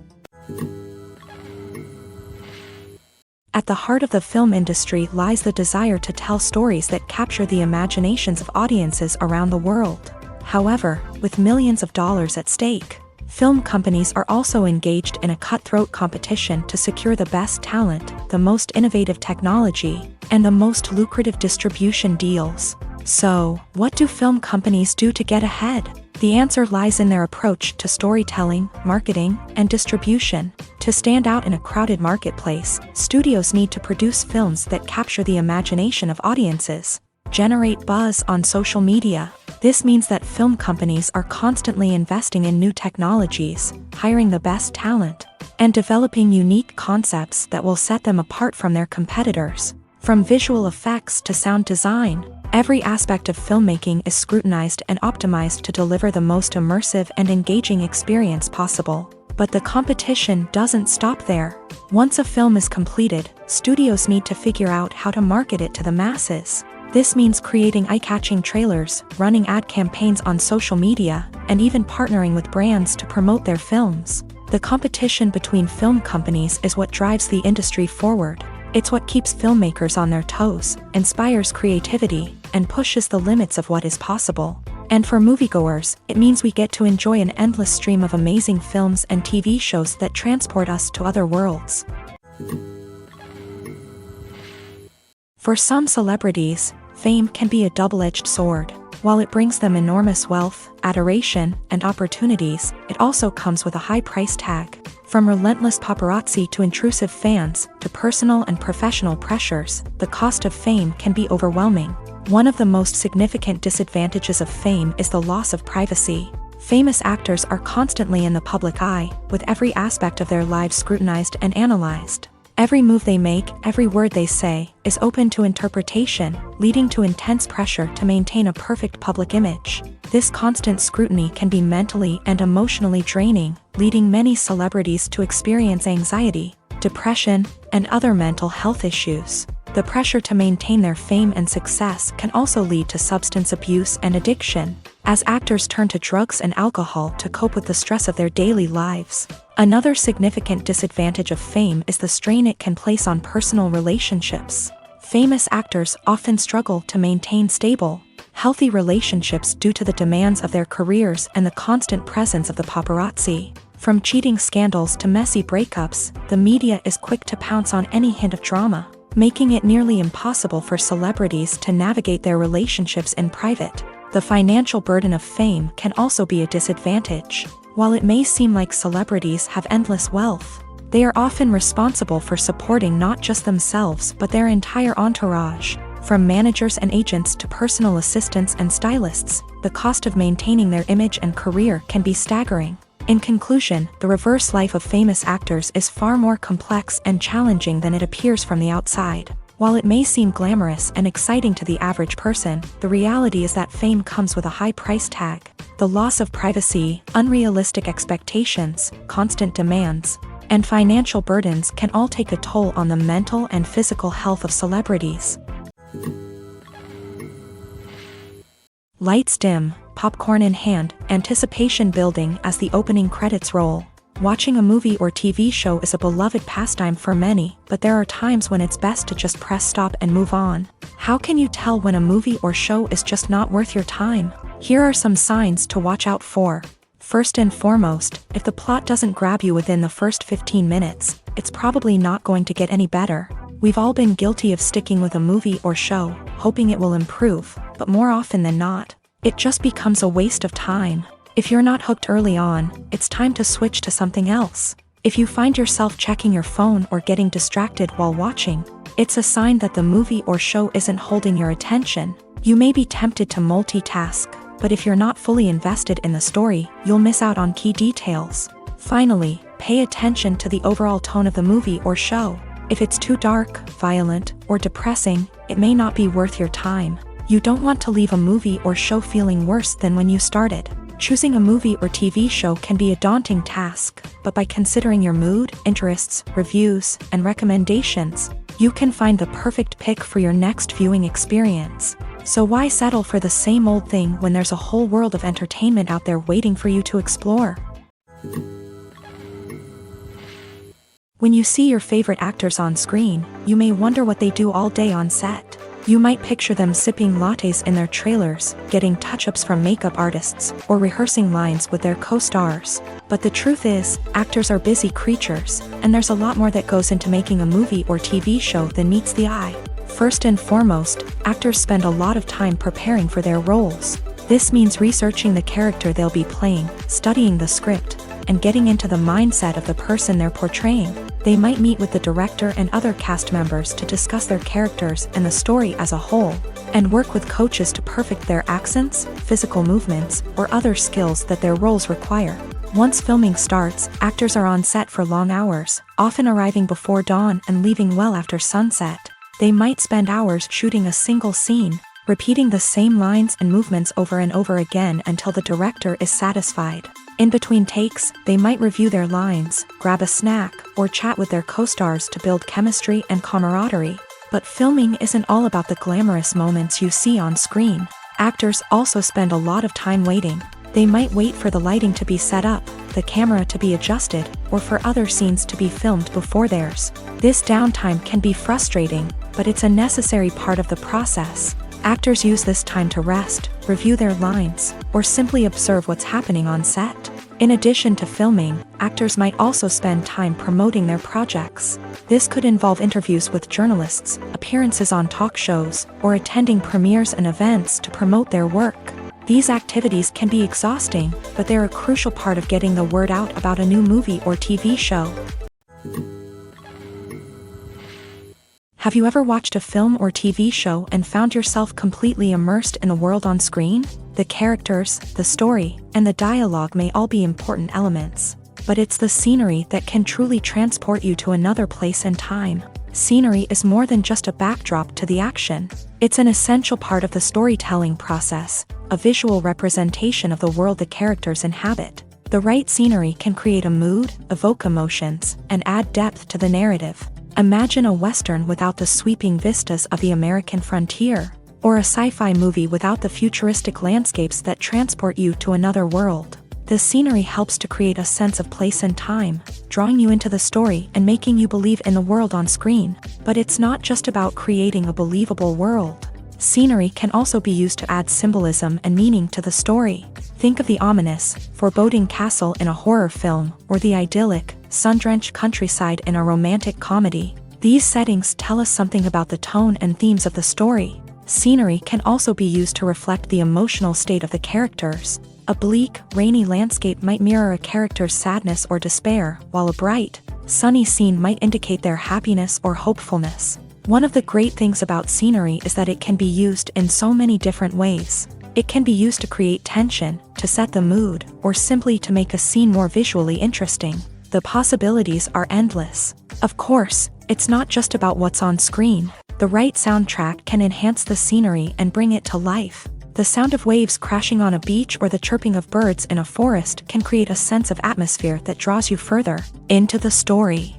At the heart of the film industry lies the desire to tell stories that capture the imaginations of audiences around the world. However, with millions of dollars at stake, film companies are also engaged in a cutthroat competition to secure the best talent, the most innovative technology, and the most lucrative distribution deals. So, what do film companies do to get ahead? The answer lies in their approach to storytelling, marketing, and distribution. To stand out in a crowded marketplace, studios need to produce films that capture the imagination of audiences, generate buzz on social media. This means that film companies are constantly investing in new technologies, hiring the best talent, and developing unique concepts that will set them apart from their competitors. From visual effects to sound design, Every aspect of filmmaking is scrutinized and optimized to deliver the most immersive and engaging experience possible. But the competition doesn't stop there. Once a film is completed, studios need to figure out how to market it to the masses. This means creating eye-catching trailers, running ad campaigns on social media, and even partnering with brands to promote their films. The competition between film companies is what drives the industry forward. It's what keeps filmmakers on their toes, inspires creativity, and pushes the limits of what is possible. And for moviegoers, it means we get to enjoy an endless stream of amazing films and TV shows that transport us to other worlds. For some celebrities, fame can be a double-edged sword. While it brings them enormous wealth, adoration, and opportunities, it also comes with a high price tag. From relentless paparazzi to intrusive fans, to personal and professional pressures, the cost of fame can be overwhelming. One of the most significant disadvantages of fame is the loss of privacy. Famous actors are constantly in the public eye, with every aspect of their lives scrutinized and analyzed. Every move they make, every word they say, is open to interpretation, leading to intense pressure to maintain a perfect public image. This constant scrutiny can be mentally and emotionally draining, leading many celebrities to experience anxiety, depression, and other mental health issues. The pressure to maintain their fame and success can also lead to substance abuse and addiction, as actors turn to drugs and alcohol to cope with the stress of their daily lives. Another significant disadvantage of fame is the strain it can place on personal relationships. Famous actors often struggle to maintain stable, healthy relationships due to the demands of their careers and the constant presence of the paparazzi. From cheating scandals to messy breakups, the media is quick to pounce on any hint of drama, making it nearly impossible for celebrities to navigate their relationships in private. The financial burden of fame can also be a disadvantage. While it may seem like celebrities have endless wealth, they are often responsible for supporting not just themselves but their entire entourage. From managers and agents to personal assistants and stylists, the cost of maintaining their image and career can be staggering. In conclusion, the reverse life of famous actors is far more complex and challenging than it appears from the outside. While it may seem glamorous and exciting to the average person, the reality is that fame comes with a high price tag. The loss of privacy, unrealistic expectations, constant demands, and financial burdens can all take a toll on the mental and physical health of celebrities. Lights dim, popcorn in hand, anticipation building as the opening credits roll. Watching a movie or TV show is a beloved pastime for many, but there are times when it's best to just press stop and move on. How can you tell when a movie or show is just not worth your time? Here are some signs to watch out for. First and foremost, if the plot doesn't grab you within the first 15 minutes, it's probably not going to get any better. We've all been guilty of sticking with a movie or show, hoping it will improve, but more often than not, it just becomes a waste of time. If you're not hooked early on, it's time to switch to something else. If you find yourself checking your phone or getting distracted while watching, it's a sign that the movie or show isn't holding your attention. You may be tempted to multitask, but if you're not fully invested in the story, you'll miss out on key details. Finally, pay attention to the overall tone of the movie or show. If it's too dark, violent, or depressing, it may not be worth your time. You don't want to leave a movie or show feeling worse than when you started. Choosing a movie or TV show can be a daunting task, but by considering your mood, interests, reviews, and recommendations, you can find the perfect pick for your next viewing experience. So why settle for the same old thing when there's a whole world of entertainment out there waiting for you to explore? When you see your favorite actors on screen, you may wonder what they do all day on set. You might picture them sipping lattes in their trailers, getting touch-ups from makeup artists, or rehearsing lines with their co-stars. But the truth is, actors are busy creatures, and there's a lot more that goes into making a movie or TV show than meets the eye. First and foremost, actors spend a lot of time preparing for their roles. This means researching the character they'll be playing, studying the script, and getting into the mindset of the person they're portraying. They might meet with the director and other cast members to discuss their characters and the story as a whole, and work with coaches to perfect their accents, physical movements, or other skills that their roles require. Once filming starts, actors are on set for long hours, often arriving before dawn and leaving well after sunset. They might spend hours shooting a single scene, repeating the same lines and movements over and over again until the director is satisfied. In between takes, they might review their lines, grab a snack, or chat with their co-stars to build chemistry and camaraderie. But filming isn't all about the glamorous moments you see on screen. Actors also spend a lot of time waiting. They might wait for the lighting to be set up, the camera to be adjusted, or for other scenes to be filmed before theirs. This downtime can be frustrating, but it's a necessary part of the process. Actors use this time to rest, review their lines, or simply observe what's happening on set. In addition to filming, actors might also spend time promoting their projects. This could involve interviews with journalists, appearances on talk shows, or attending premieres and events to promote their work. These activities can be exhausting, but they're a crucial part of getting the word out about a new movie or TV show. Have you ever watched a film or TV show and found yourself completely immersed in the world on screen? The characters, the story, and the dialogue may all be important elements, but it's the scenery that can truly transport you to another place and time. Scenery is more than just a backdrop to the action. It's an essential part of the storytelling process, a visual representation of the world the characters inhabit. The right scenery can create a mood, evoke emotions, and add depth to the narrative. Imagine a Western without the sweeping vistas of the American frontier, or a sci-fi movie without the futuristic landscapes that transport you to another world. The scenery helps to create a sense of place and time, drawing you into the story and making you believe in the world on screen. But it's not just about creating a believable world. Scenery can also be used to add symbolism and meaning to the story. Think of the ominous, foreboding castle in a horror film, or the idyllic, sun-drenched countryside in a romantic comedy. These settings tell us something about the tone and themes of the story. Scenery can also be used to reflect the emotional state of the characters. A bleak, rainy landscape might mirror a character's sadness or despair, while a bright, sunny scene might indicate their happiness or hopefulness. One of the great things about scenery is that it can be used in so many different ways. It can be used to create tension, to set the mood, or simply to make a scene more visually interesting. The possibilities are endless. Of course, it's not just about what's on screen. The right soundtrack can enhance the scenery and bring it to life. The sound of waves crashing on a beach or the chirping of birds in a forest can create a sense of atmosphere that draws you further into the story.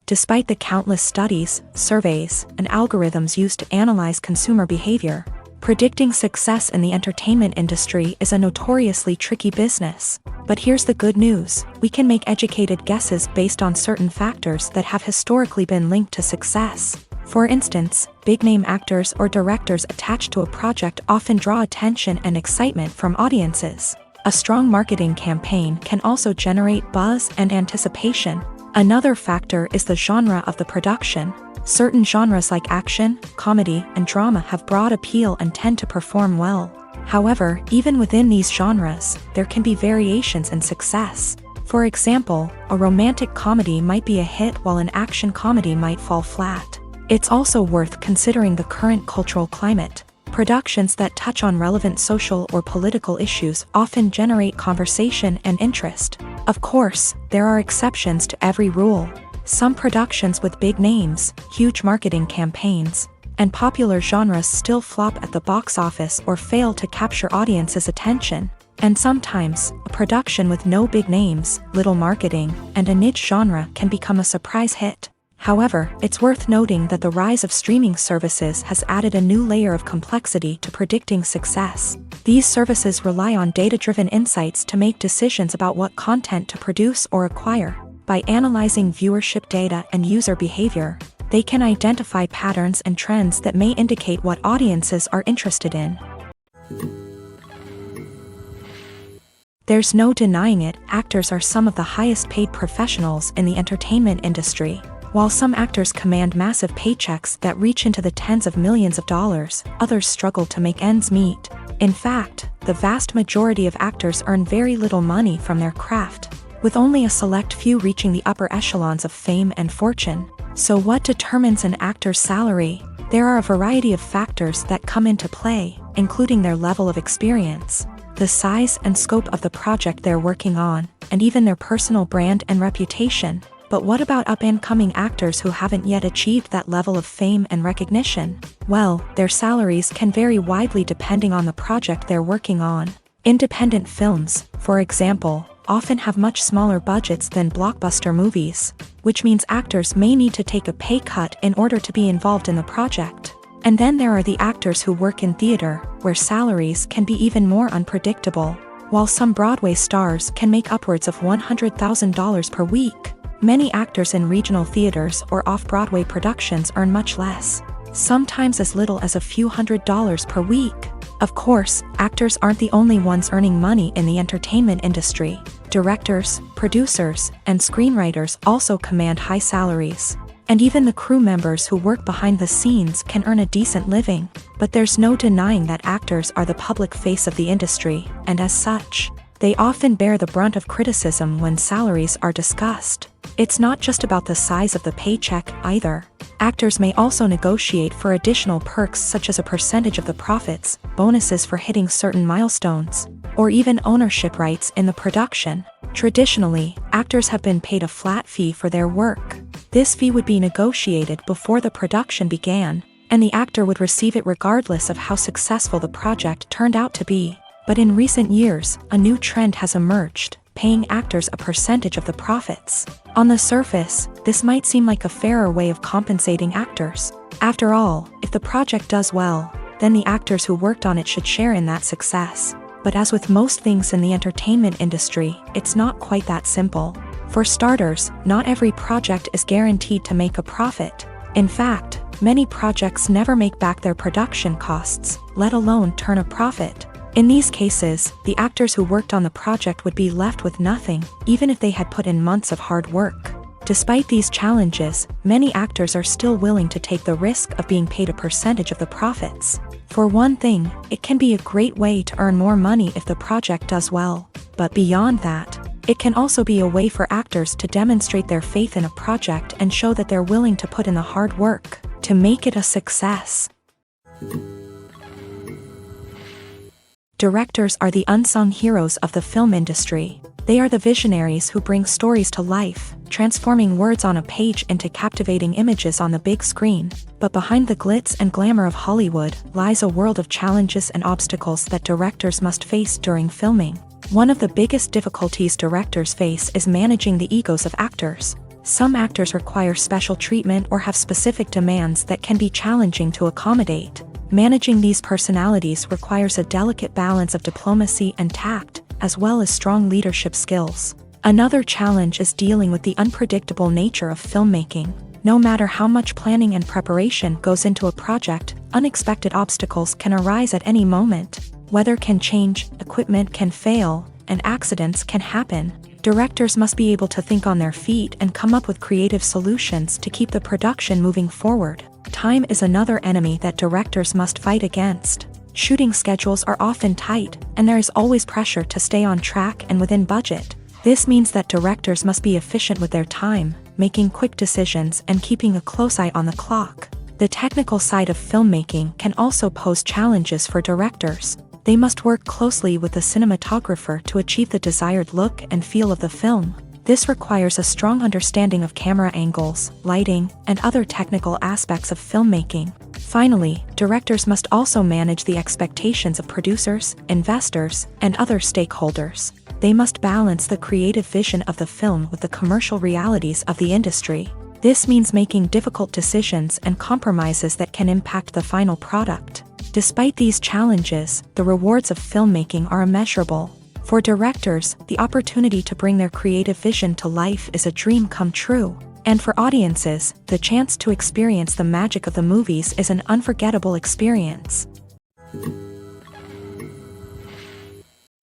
Despite the countless studies, surveys, and algorithms used to analyze consumer behavior, predicting success in the entertainment industry is a notoriously tricky business. But here's the good news: we can make educated guesses based on certain factors that have historically been linked to success. For instance, big-name actors or directors attached to a project often draw attention and excitement from audiences. A strong marketing campaign can also generate buzz and anticipation. Another factor is the genre of the production. Certain genres like action, comedy, and drama have broad appeal and tend to perform well. However, even within these genres, there can be variations in success. For example, a romantic comedy might be a hit while an action comedy might fall flat. It's also worth considering the current cultural climate. Productions that touch on relevant social or political issues often generate conversation and interest. Of course, there are exceptions to every rule. Some productions with big names, huge marketing campaigns, and popular genres still flop at the box office or fail to capture audiences' attention. And sometimes, a production with no big names, little marketing, and a niche genre can become a surprise hit. However, it's worth noting that the rise of streaming services has added a new layer of complexity to predicting success. These services rely on data-driven insights to make decisions about what content to produce or acquire. By analyzing viewership data and user behavior, they can identify patterns and trends that may indicate what audiences are interested in. There's no denying it, actors are some of the highest-paid professionals in the entertainment industry. While some actors command massive paychecks that reach into the tens of millions of dollars, others struggle to make ends meet. In fact, the vast majority of actors earn very little money from their craft, with only a select few reaching the upper echelons of fame and fortune. So what determines an actor's salary? There are a variety of factors that come into play, including their level of experience, the size and scope of the project they're working on, and even their personal brand and reputation. But what about up-and-coming actors who haven't yet achieved that level of fame and recognition? Well, their salaries can vary widely depending on the project they're working on. Independent films, for example, often have much smaller budgets than blockbuster movies, which means actors may need to take a pay cut in order to be involved in the project. And then there are the actors who work in theater, where salaries can be even more unpredictable. While some Broadway stars can make upwards of $100,000 per week, many actors in regional theaters or off-Broadway productions earn much less, sometimes as little as a few $100s per week. Of course, actors aren't the only ones earning money in the entertainment industry. Directors, producers, and screenwriters also command high salaries. And even the crew members who work behind the scenes can earn a decent living. But there's no denying that actors are the public face of the industry, and as such, they often bear the brunt of criticism when salaries are discussed. It's not just about the size of the paycheck, either. Actors may also negotiate for additional perks such as a percentage of the profits, bonuses for hitting certain milestones, or even ownership rights in the production. Traditionally, actors have been paid a flat fee for their work. This fee would be negotiated before the production began, and the actor would receive it regardless of how successful the project turned out to be. But in recent years, a new trend has emerged, paying actors a percentage of the profits. On the surface, this might seem like a fairer way of compensating actors. After all, if the project does well, then the actors who worked on it should share in that success. But as with most things in the entertainment industry, it's not quite that simple. For starters, not every project is guaranteed to make a profit. In fact, many projects never make back their production costs, let alone turn a profit. In these cases, the actors who worked on the project would be left with nothing, even if they had put in months of hard work. Despite these challenges, many actors are still willing to take the risk of being paid a percentage of the profits. For one thing, it can be a great way to earn more money if the project does well. But beyond that, it can also be a way for actors to demonstrate their faith in a project and show that they're willing to put in the hard work to make it a success. Directors are the unsung heroes of the film industry. They are the visionaries who bring stories to life, transforming words on a page into captivating images on the big screen. But behind the glitz and glamour of Hollywood lies a world of challenges and obstacles that directors must face during filming. One of the biggest difficulties directors face is managing the egos of actors. Some actors require special treatment or have specific demands that can be challenging to accommodate. Managing these personalities requires a delicate balance of diplomacy and tact, as well as strong leadership skills. Another challenge is dealing with the unpredictable nature of filmmaking. No matter how much planning and preparation goes into a project, unexpected obstacles can arise at any moment. Weather can change, equipment can fail, and accidents can happen. Directors must be able to think on their feet and come up with creative solutions to keep the production moving forward. Time is another enemy that directors must fight against. Shooting schedules are often tight, and there is always pressure to stay on track and within budget. This means that directors must be efficient with their time, making quick decisions and keeping a close eye on the clock. The technical side of filmmaking can also pose challenges for directors. They must work closely with the cinematographer to achieve the desired look and feel of the film. This requires a strong understanding of camera angles, lighting, and other technical aspects of filmmaking. Finally, directors must also manage the expectations of producers, investors, and other stakeholders. They must balance the creative vision of the film with the commercial realities of the industry. This means making difficult decisions and compromises that can impact the final product. Despite these challenges, the rewards of filmmaking are immeasurable. For directors, the opportunity to bring their creative vision to life is a dream come true. And for audiences, the chance to experience the magic of the movies is an unforgettable experience.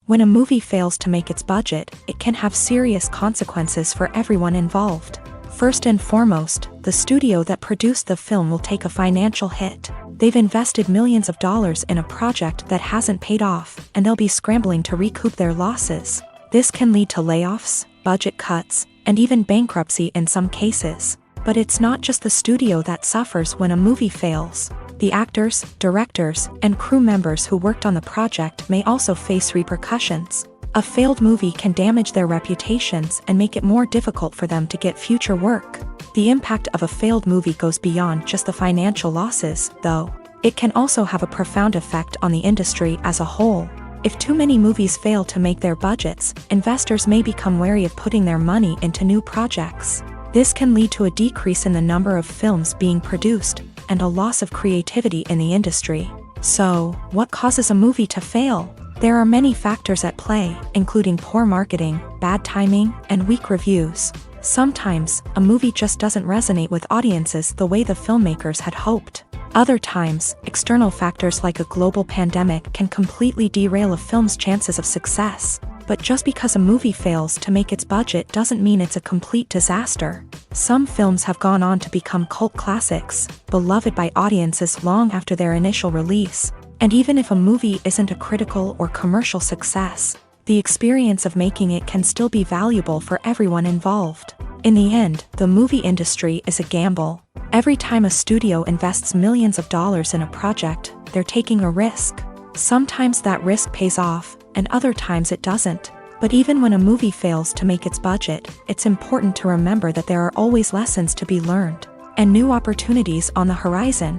When a movie fails to make its budget, it can have serious consequences for everyone involved. First and foremost, the studio that produced the film will take a financial hit. They've invested millions of dollars in a project that hasn't paid off, and they'll be scrambling to recoup their losses. This can lead to layoffs, budget cuts, and even bankruptcy in some cases. But it's not just the studio that suffers when a movie fails. The actors, directors, and crew members who worked on the project may also face repercussions. A failed movie can damage their reputations and make it more difficult for them to get future work. The impact of a failed movie goes beyond just the financial losses, though. It can also have a profound effect on the industry as a whole. If too many movies fail to make their budgets, investors may become wary of putting their money into new projects. This can lead to a decrease in the number of films being produced, and a loss of creativity in the industry. So, what causes a movie to fail? There are many factors at play, including poor marketing, bad timing, and weak reviews. Sometimes, a movie just doesn't resonate with audiences the way the filmmakers had hoped. Other times, external factors like a global pandemic can completely derail a film's chances of success. But just because a movie fails to make its budget doesn't mean it's a complete disaster. Some films have gone on to become cult classics, beloved by audiences long after their initial release. And even if a movie isn't a critical or commercial success, the experience of making it can still be valuable for everyone involved. In the end, the movie industry is a gamble. Every time a studio invests millions of dollars in a project, they're taking a risk. Sometimes that risk pays off, and other times it doesn't. But even when a movie fails to make its budget, it's important to remember that there are always lessons to be learned, and new opportunities on the horizon.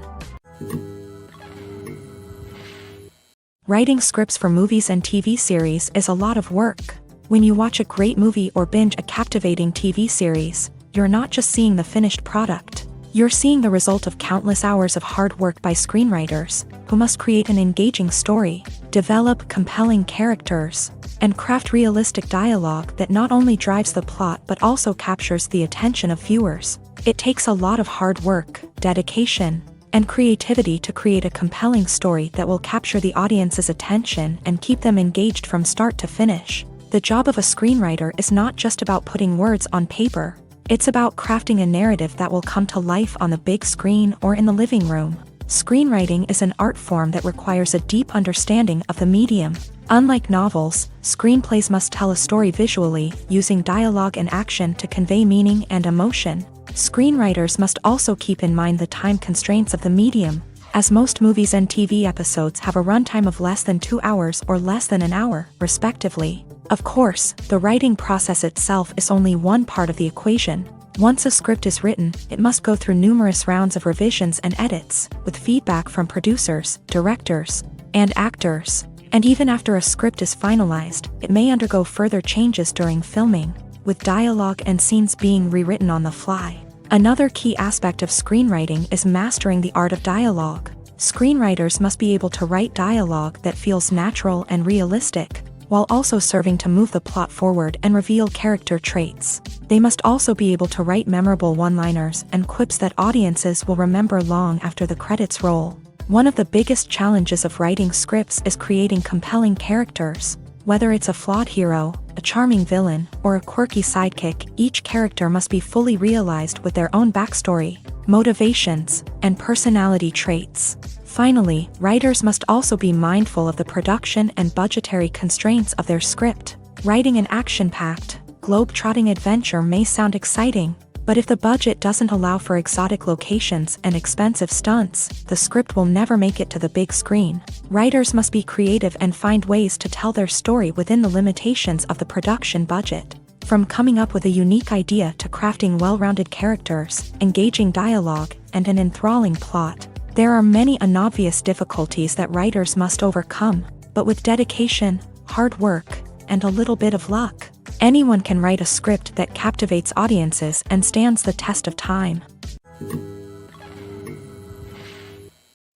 Writing scripts for movies and TV series is a lot of work. When you watch a great movie or binge a captivating TV series, you're not just seeing the finished product. You're seeing the result of countless hours of hard work by screenwriters, who must create an engaging story, develop compelling characters, and craft realistic dialogue that not only drives the plot but also captures the attention of viewers. It takes a lot of hard work, dedication, and creativity to create a compelling story that will capture the audience's attention and keep them engaged from start to finish. The job of a screenwriter is not just about putting words on paper. It's about crafting a narrative that will come to life on the big screen or in the living room. Screenwriting is an art form that requires a deep understanding of the medium. Unlike novels, screenplays must tell a story visually, using dialogue and action to convey meaning and emotion. Screenwriters must also keep in mind the time constraints of the medium, as most movies and TV episodes have a runtime of less than 2 hours or less than an hour, respectively. Of course, the writing process itself is only one part of the equation. Once a script is written, it must go through numerous rounds of revisions and edits, with feedback from producers, directors, and actors. And even after a script is finalized, it may undergo further changes during filming, with dialogue and scenes being rewritten on the fly. Another key aspect of screenwriting is mastering the art of dialogue. Screenwriters must be able to write dialogue that feels natural and realistic, while also serving to move the plot forward and reveal character traits. They must also be able to write memorable one-liners and quips that audiences will remember long after the credits roll. One of the biggest challenges of writing scripts is creating compelling characters. Whether it's a flawed hero, a charming villain, or a quirky sidekick, each character must be fully realized with their own backstory, motivations, and personality traits. Finally, writers must also be mindful of the production and budgetary constraints of their script. Writing an action-packed, globe-trotting adventure may sound exciting, but if the budget doesn't allow for exotic locations and expensive stunts, the script will never make it to the big screen. Writers must be creative and find ways to tell their story within the limitations of the production budget. From coming up with a unique idea to crafting well-rounded characters, engaging dialogue, and an enthralling plot, there are many unobvious difficulties that writers must overcome, but with dedication, hard work, and a little bit of luck, anyone can write a script that captivates audiences and stands the test of time.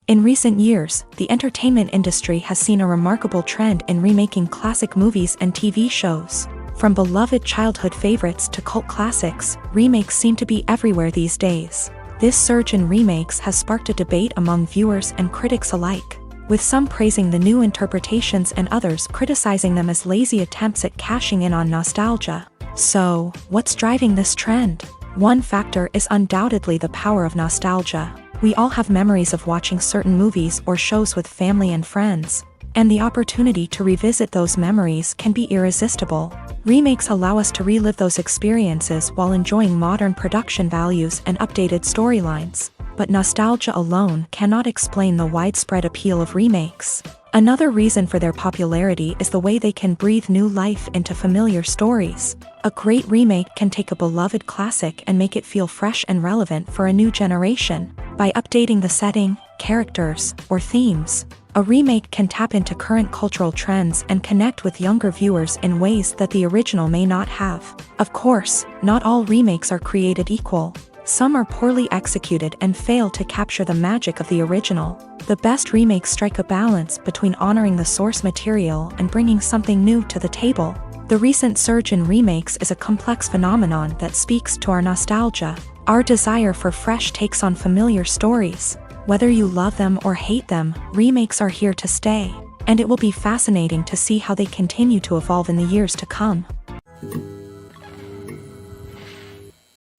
In recent years, the entertainment industry has seen a remarkable trend in remaking classic movies and TV shows. From beloved childhood favorites to cult classics, remakes seem to be everywhere these days. This surge in remakes has sparked a debate among viewers and critics alike, with some praising the new interpretations and others criticizing them as lazy attempts at cashing in on nostalgia. So, what's driving this trend? One factor is undoubtedly the power of nostalgia. We all have memories of watching certain movies or shows with family and friends, and the opportunity to revisit those memories can be irresistible. Remakes allow us to relive those experiences while enjoying modern production values and updated storylines. But nostalgia alone cannot explain the widespread appeal of remakes. Another reason for their popularity is the way they can breathe new life into familiar stories. A great remake can take a beloved classic and make it feel fresh and relevant for a new generation. By updating the setting, characters, or themes, a remake can tap into current cultural trends and connect with younger viewers in ways that the original may not have. Of course, not all remakes are created equal. Some are poorly executed and fail to capture the magic of the original. The best remakes strike a balance between honoring the source material and bringing something new to the table. The recent surge in remakes is a complex phenomenon that speaks to our nostalgia, our desire for fresh takes on familiar stories. Whether you love them or hate them, remakes are here to stay, and it will be fascinating to see how they continue to evolve in the years to come.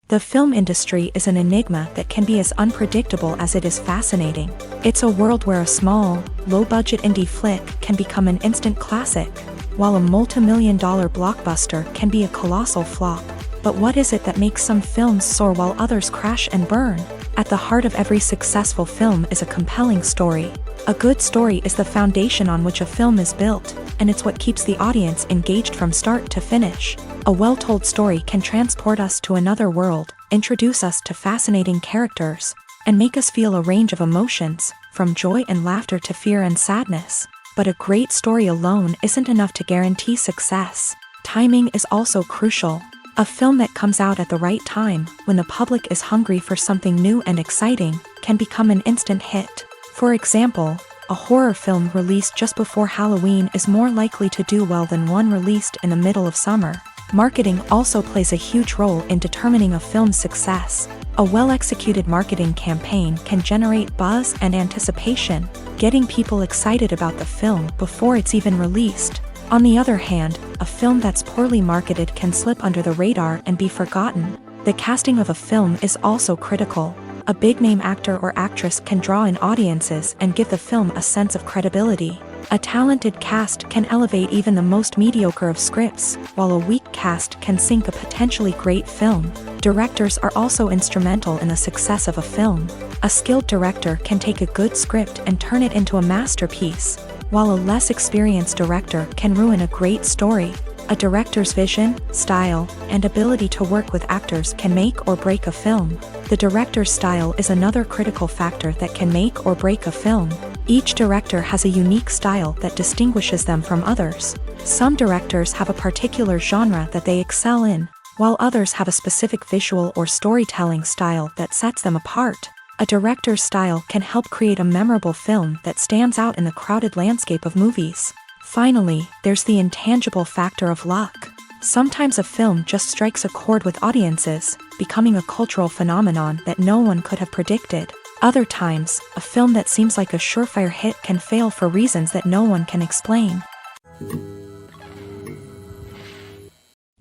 The film industry is an enigma that can be as unpredictable as it is fascinating. It's a world where a small, low-budget indie flick can become an instant classic, while a multi-million-dollar blockbuster can be a colossal flop. But what is it that makes some films soar while others crash and burn? At the heart of every successful film is a compelling story. A good story is the foundation on which a film is built, and it's what keeps the audience engaged from start to finish. A well-told story can transport us to another world, introduce us to fascinating characters, and make us feel a range of emotions, from joy and laughter to fear and sadness. But a great story alone isn't enough to guarantee success. Timing is also crucial. A film that comes out at the right time, when the public is hungry for something new and exciting, can become an instant hit. For example, a horror film released just before Halloween is more likely to do well than one released in the middle of summer. Marketing also plays a huge role in determining a film's success. A well-executed marketing campaign can generate buzz and anticipation, getting people excited about the film before it's even released. On the other hand, a film that's poorly marketed can slip under the radar and be forgotten. The casting of a film is also critical. A big-name actor or actress can draw in audiences and give the film a sense of credibility. A talented cast can elevate even the most mediocre of scripts, while a weak cast can sink a potentially great film. Directors are also instrumental in the success of a film. A skilled director can take a good script and turn it into a masterpiece, while a less experienced director can ruin a great story. A director's vision, style, and ability to work with actors can make or break a film. The director's style is another critical factor that can make or break a film. Each director has a unique style that distinguishes them from others. Some directors have a particular genre that they excel in, while others have a specific visual or storytelling style that sets them apart. A director's style can help create a memorable film that stands out in the crowded landscape of movies. Finally, there's the intangible factor of luck. Sometimes a film just strikes a chord with audiences, becoming a cultural phenomenon that no one could have predicted. Other times, a film that seems like a surefire hit can fail for reasons that no one can explain.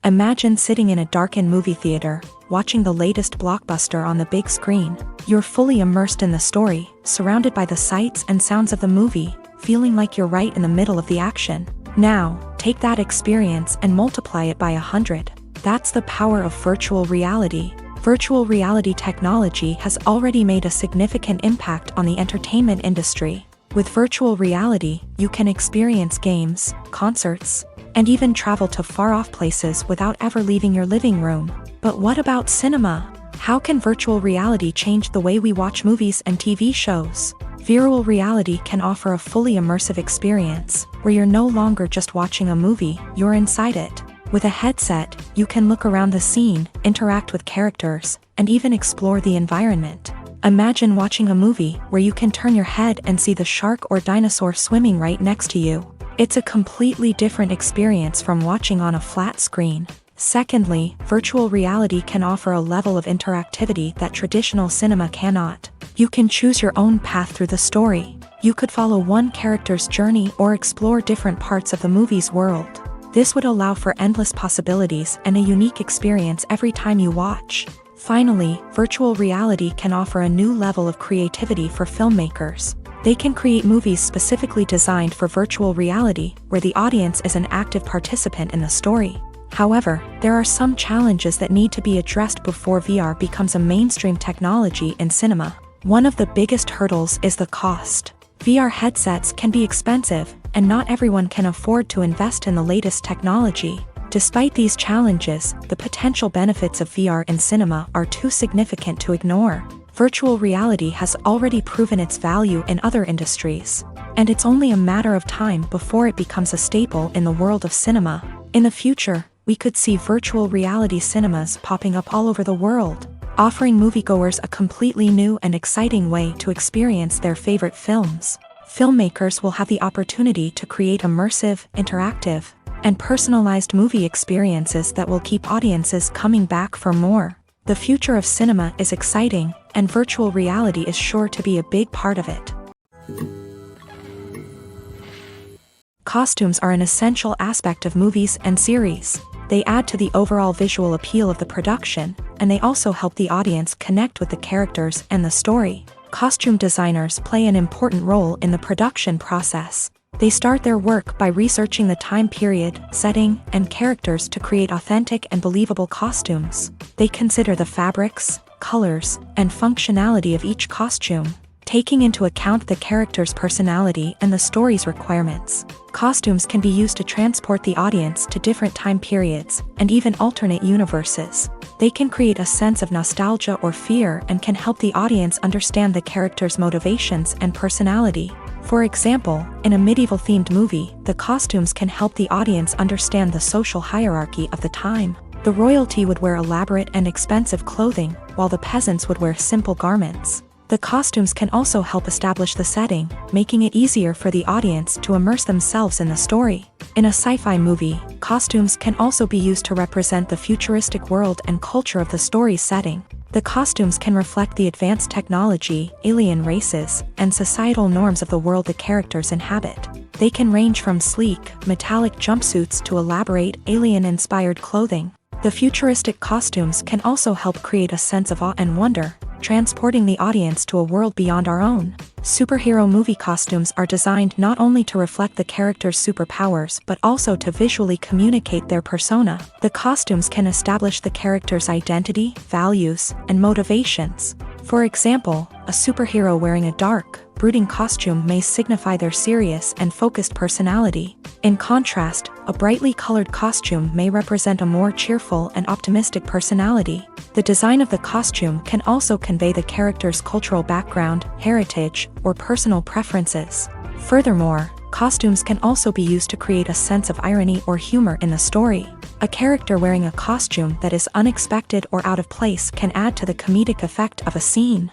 Imagine sitting in a darkened movie theater, watching the latest blockbuster on the big screen. You're fully immersed in the story, surrounded by the sights and sounds of the movie, feeling like you're right in the middle of the action. Now, take that experience and multiply it by 100. That's the power of virtual reality. Virtual reality technology has already made a significant impact on the entertainment industry. With virtual reality, you can experience games, concerts, and even travel to far-off places without ever leaving your living room. But what about cinema? How can virtual reality change the way we watch movies and TV shows? Virtual reality can offer a fully immersive experience, where you're no longer just watching a movie, you're inside it. With a headset, you can look around the scene, interact with characters, and even explore the environment. Imagine watching a movie where you can turn your head and see the shark or dinosaur swimming right next to you. It's a completely different experience from watching on a flat screen. Secondly, virtual reality can offer a level of interactivity that traditional cinema cannot. You can choose your own path through the story. You could follow one character's journey or explore different parts of the movie's world. This would allow for endless possibilities and a unique experience every time you watch. Finally, virtual reality can offer a new level of creativity for filmmakers. They can create movies specifically designed for virtual reality, where the audience is an active participant in the story. However, there are some challenges that need to be addressed before VR becomes a mainstream technology in cinema. One of the biggest hurdles is the cost. VR headsets can be expensive, and not everyone can afford to invest in the latest technology. Despite these challenges, the potential benefits of VR in cinema are too significant to ignore. Virtual reality has already proven its value in other industries, and it's only a matter of time before it becomes a staple in the world of cinema. In the future, we could see virtual reality cinemas popping up all over the world, offering moviegoers a completely new and exciting way to experience their favorite films. Filmmakers will have the opportunity to create immersive, interactive, and personalized movie experiences that will keep audiences coming back for more. The future of cinema is exciting, and virtual reality is sure to be a big part of it. Costumes are an essential aspect of movies and series. They add to the overall visual appeal of the production, and they also help the audience connect with the characters and the story. Costume designers play an important role in the production process. They start their work by researching the time period, setting, and characters to create authentic and believable costumes. They consider the fabrics, colors, and functionality of each costume, taking into account the character's personality and the story's requirements. Costumes can be used to transport the audience to different time periods and even alternate universes. They can create a sense of nostalgia or fear and can help the audience understand the character's motivations and personality. For example, in a medieval-themed movie, the costumes can help the audience understand the social hierarchy of the time. The royalty would wear elaborate and expensive clothing, while the peasants would wear simple garments. The costumes can also help establish the setting, making it easier for the audience to immerse themselves in the story. In a sci-fi movie, costumes can also be used to represent the futuristic world and culture of the story's setting. The costumes can reflect the advanced technology, alien races, and societal norms of the world the characters inhabit. They can range from sleek, metallic jumpsuits to elaborate, alien-inspired clothing. The futuristic costumes can also help create a sense of awe and wonder, transporting the audience to a world beyond our own. Superhero movie costumes are designed not only to reflect the character's superpowers but also to visually communicate their persona. The costumes can establish the character's identity, values, and motivations. For example, a superhero wearing a dark, brooding costume may signify their serious and focused personality. In contrast, a brightly colored costume may represent a more cheerful and optimistic personality. The design of the costume can also convey the character's cultural background, heritage, or personal preferences. Furthermore, costumes can also be used to create a sense of irony or humor in the story. A character wearing a costume that is unexpected or out of place can add to the comedic effect of a scene.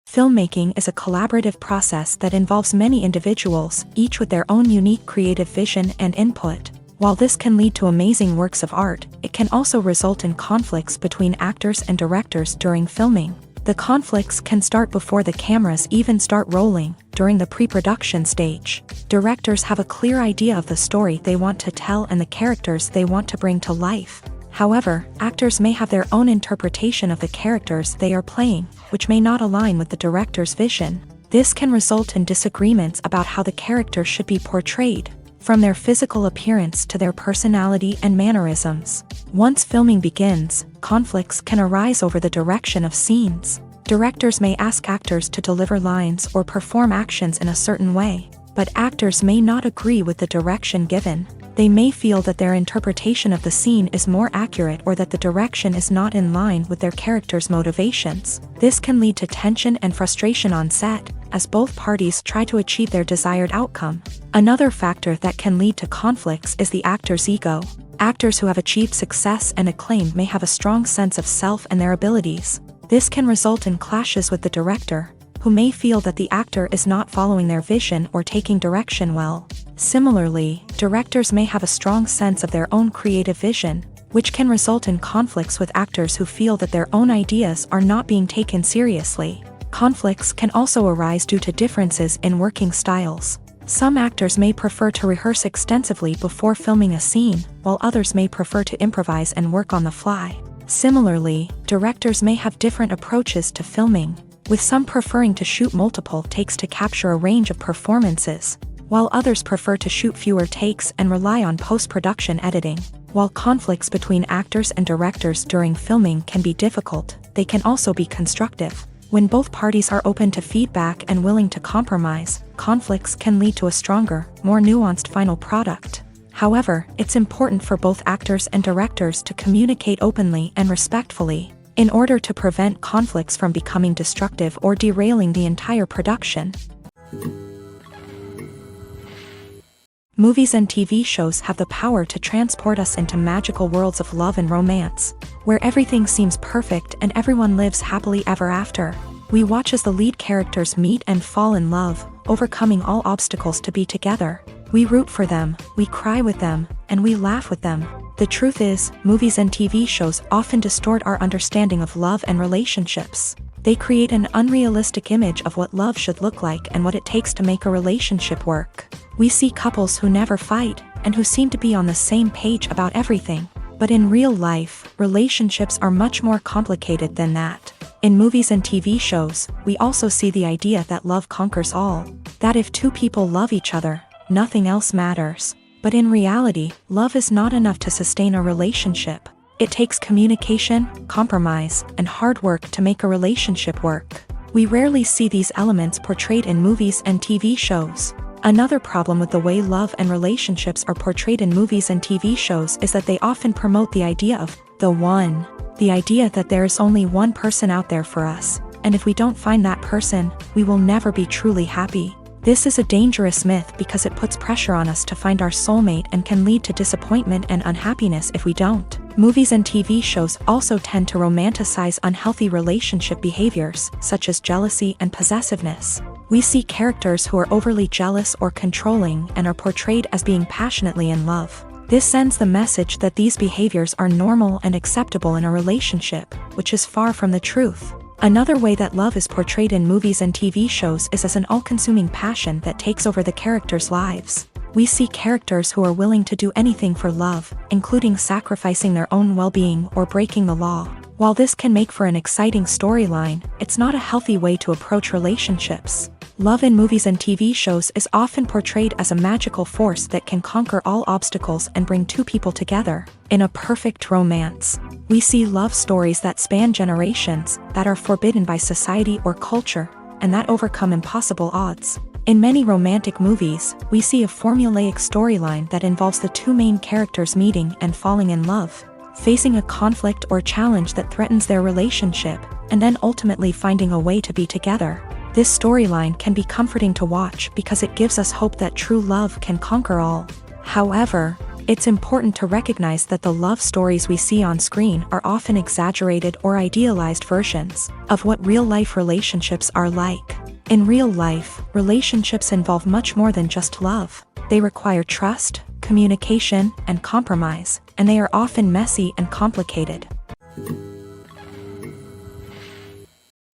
Filmmaking is a collaborative process that involves many individuals, each with their own unique creative vision and input. While this can lead to amazing works of art, it can also result in conflicts between actors and directors during filming. The conflicts can start before the cameras even start rolling, during the pre-production stage. Directors have a clear idea of the story they want to tell and the characters they want to bring to life. However, actors may have their own interpretation of the characters they are playing, which may not align with the director's vision. This can result in disagreements about how the character should be portrayed, from their physical appearance to their personality and mannerisms. Once filming begins, conflicts can arise over the direction of scenes. Directors may ask actors to deliver lines or perform actions in a certain way, but actors may not agree with the direction given. They may feel that their interpretation of the scene is more accurate or that the direction is not in line with their character's motivations. This can lead to tension and frustration on set, as both parties try to achieve their desired outcome. Another factor that can lead to conflicts is the actor's ego. Actors who have achieved success and acclaim may have a strong sense of self and their abilities. This can result in clashes with the director, who may feel that the actor is not following their vision or taking direction well. Similarly, directors may have a strong sense of their own creative vision, which can result in conflicts with actors who feel that their own ideas are not being taken seriously. Conflicts can also arise due to differences in working styles. Some actors may prefer to rehearse extensively before filming a scene, while others may prefer to improvise and work on the fly. Similarly, directors may have different approaches to filming, with some preferring to shoot multiple takes to capture a range of performances, while others prefer to shoot fewer takes and rely on post-production editing. While conflicts between actors and directors during filming can be difficult, they can also be constructive. When both parties are open to feedback and willing to compromise, conflicts can lead to a stronger, more nuanced final product. However, it's important for both actors and directors to communicate openly and respectfully, in order to prevent conflicts from becoming destructive or derailing the entire production. Movies and TV shows have the power to transport us into magical worlds of love and romance, where everything seems perfect and everyone lives happily ever after. We watch as the lead characters meet and fall in love, overcoming all obstacles to be together. We root for them, we cry with them, and we laugh with them. The truth is, movies and TV shows often distort our understanding of love and relationships. They create an unrealistic image of what love should look like and what it takes to make a relationship work. We see couples who never fight, and who seem to be on the same page about everything. But in real life, relationships are much more complicated than that. In movies and TV shows, we also see the idea that love conquers all. That if two people love each other, nothing else matters. But in reality, love is not enough to sustain a relationship. It takes communication, compromise, and hard work to make a relationship work. We rarely see these elements portrayed in movies and TV shows. Another problem with the way love and relationships are portrayed in movies and TV shows is that they often promote the idea of the one. The idea that there is only one person out there for us, and if we don't find that person, we will never be truly happy. This is a dangerous myth because it puts pressure on us to find our soulmate and can lead to disappointment and unhappiness if we don't. Movies and TV shows also tend to romanticize unhealthy relationship behaviors, such as jealousy and possessiveness. We see characters who are overly jealous or controlling and are portrayed as being passionately in love. This sends the message that these behaviors are normal and acceptable in a relationship, which is far from the truth. Another way that love is portrayed in movies and TV shows is as an all-consuming passion that takes over the characters' lives. We see characters who are willing to do anything for love, including sacrificing their own well-being or breaking the law. While this can make for an exciting storyline, it's not a healthy way to approach relationships. Love in movies and TV shows is often portrayed as a magical force that can conquer all obstacles and bring two people together. In a perfect romance, we see love stories that span generations, that are forbidden by society or culture, and that overcome impossible odds. In many romantic movies, we see a formulaic storyline that involves the two main characters meeting and falling in love, facing a conflict or challenge that threatens their relationship, and then ultimately finding a way to be together. This storyline can be comforting to watch because it gives us hope that true love can conquer all. However, it's important to recognize that the love stories we see on screen are often exaggerated or idealized versions of what real-life relationships are like. In real life, relationships involve much more than just love. They require trust, communication, and compromise, and they are often messy and complicated.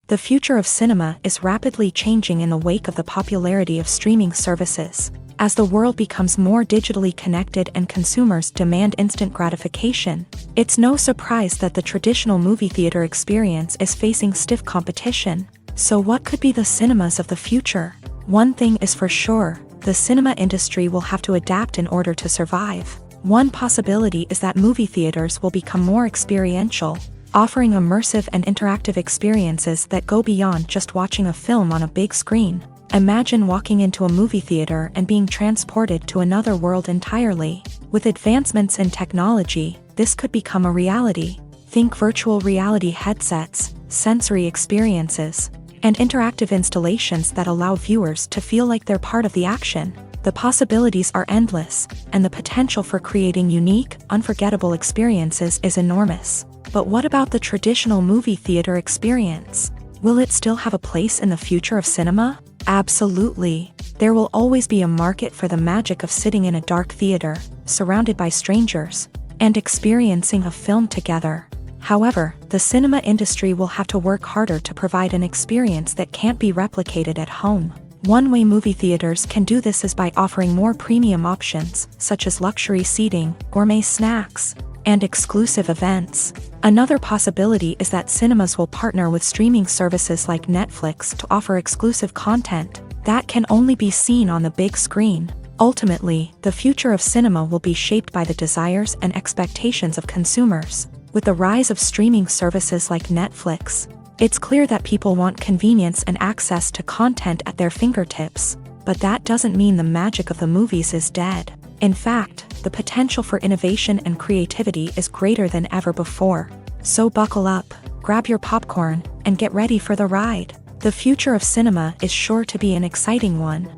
The future of cinema is rapidly changing in the wake of the popularity of streaming services. As the world becomes more digitally connected and consumers demand instant gratification, it's no surprise that the traditional movie theater experience is facing stiff competition. So what could be the cinemas of the future? One thing is for sure, the cinema industry will have to adapt in order to survive. One possibility is that movie theaters will become more experiential, offering immersive and interactive experiences that go beyond just watching a film on a big screen. Imagine walking into a movie theater and being transported to another world entirely. With advancements in technology, this could become a reality. Think virtual reality headsets, sensory experiences, and interactive installations that allow viewers to feel like they're part of the action. The possibilities are endless, and the potential for creating unique, unforgettable experiences is enormous. But what about the traditional movie theater experience? Will it still have a place in the future of cinema? Absolutely. There will always be a market for the magic of sitting in a dark theater, surrounded by strangers, and experiencing a film together. However, the cinema industry will have to work harder to provide an experience that can't be replicated at home. One way movie theaters can do this is by offering more premium options, such as luxury seating, gourmet snacks, and exclusive events. Another possibility is that cinemas will partner with streaming services like Netflix to offer exclusive content that can only be seen on the big screen. Ultimately, the future of cinema will be shaped by the desires and expectations of consumers. With the rise of streaming services like Netflix, It's clear that people want convenience and access to content at their fingertips, but that doesn't mean the magic of the movies is dead. In fact, the potential for innovation and creativity is greater than ever before. So buckle up, grab your popcorn, and get ready for the ride. The future of cinema is sure to be an exciting one.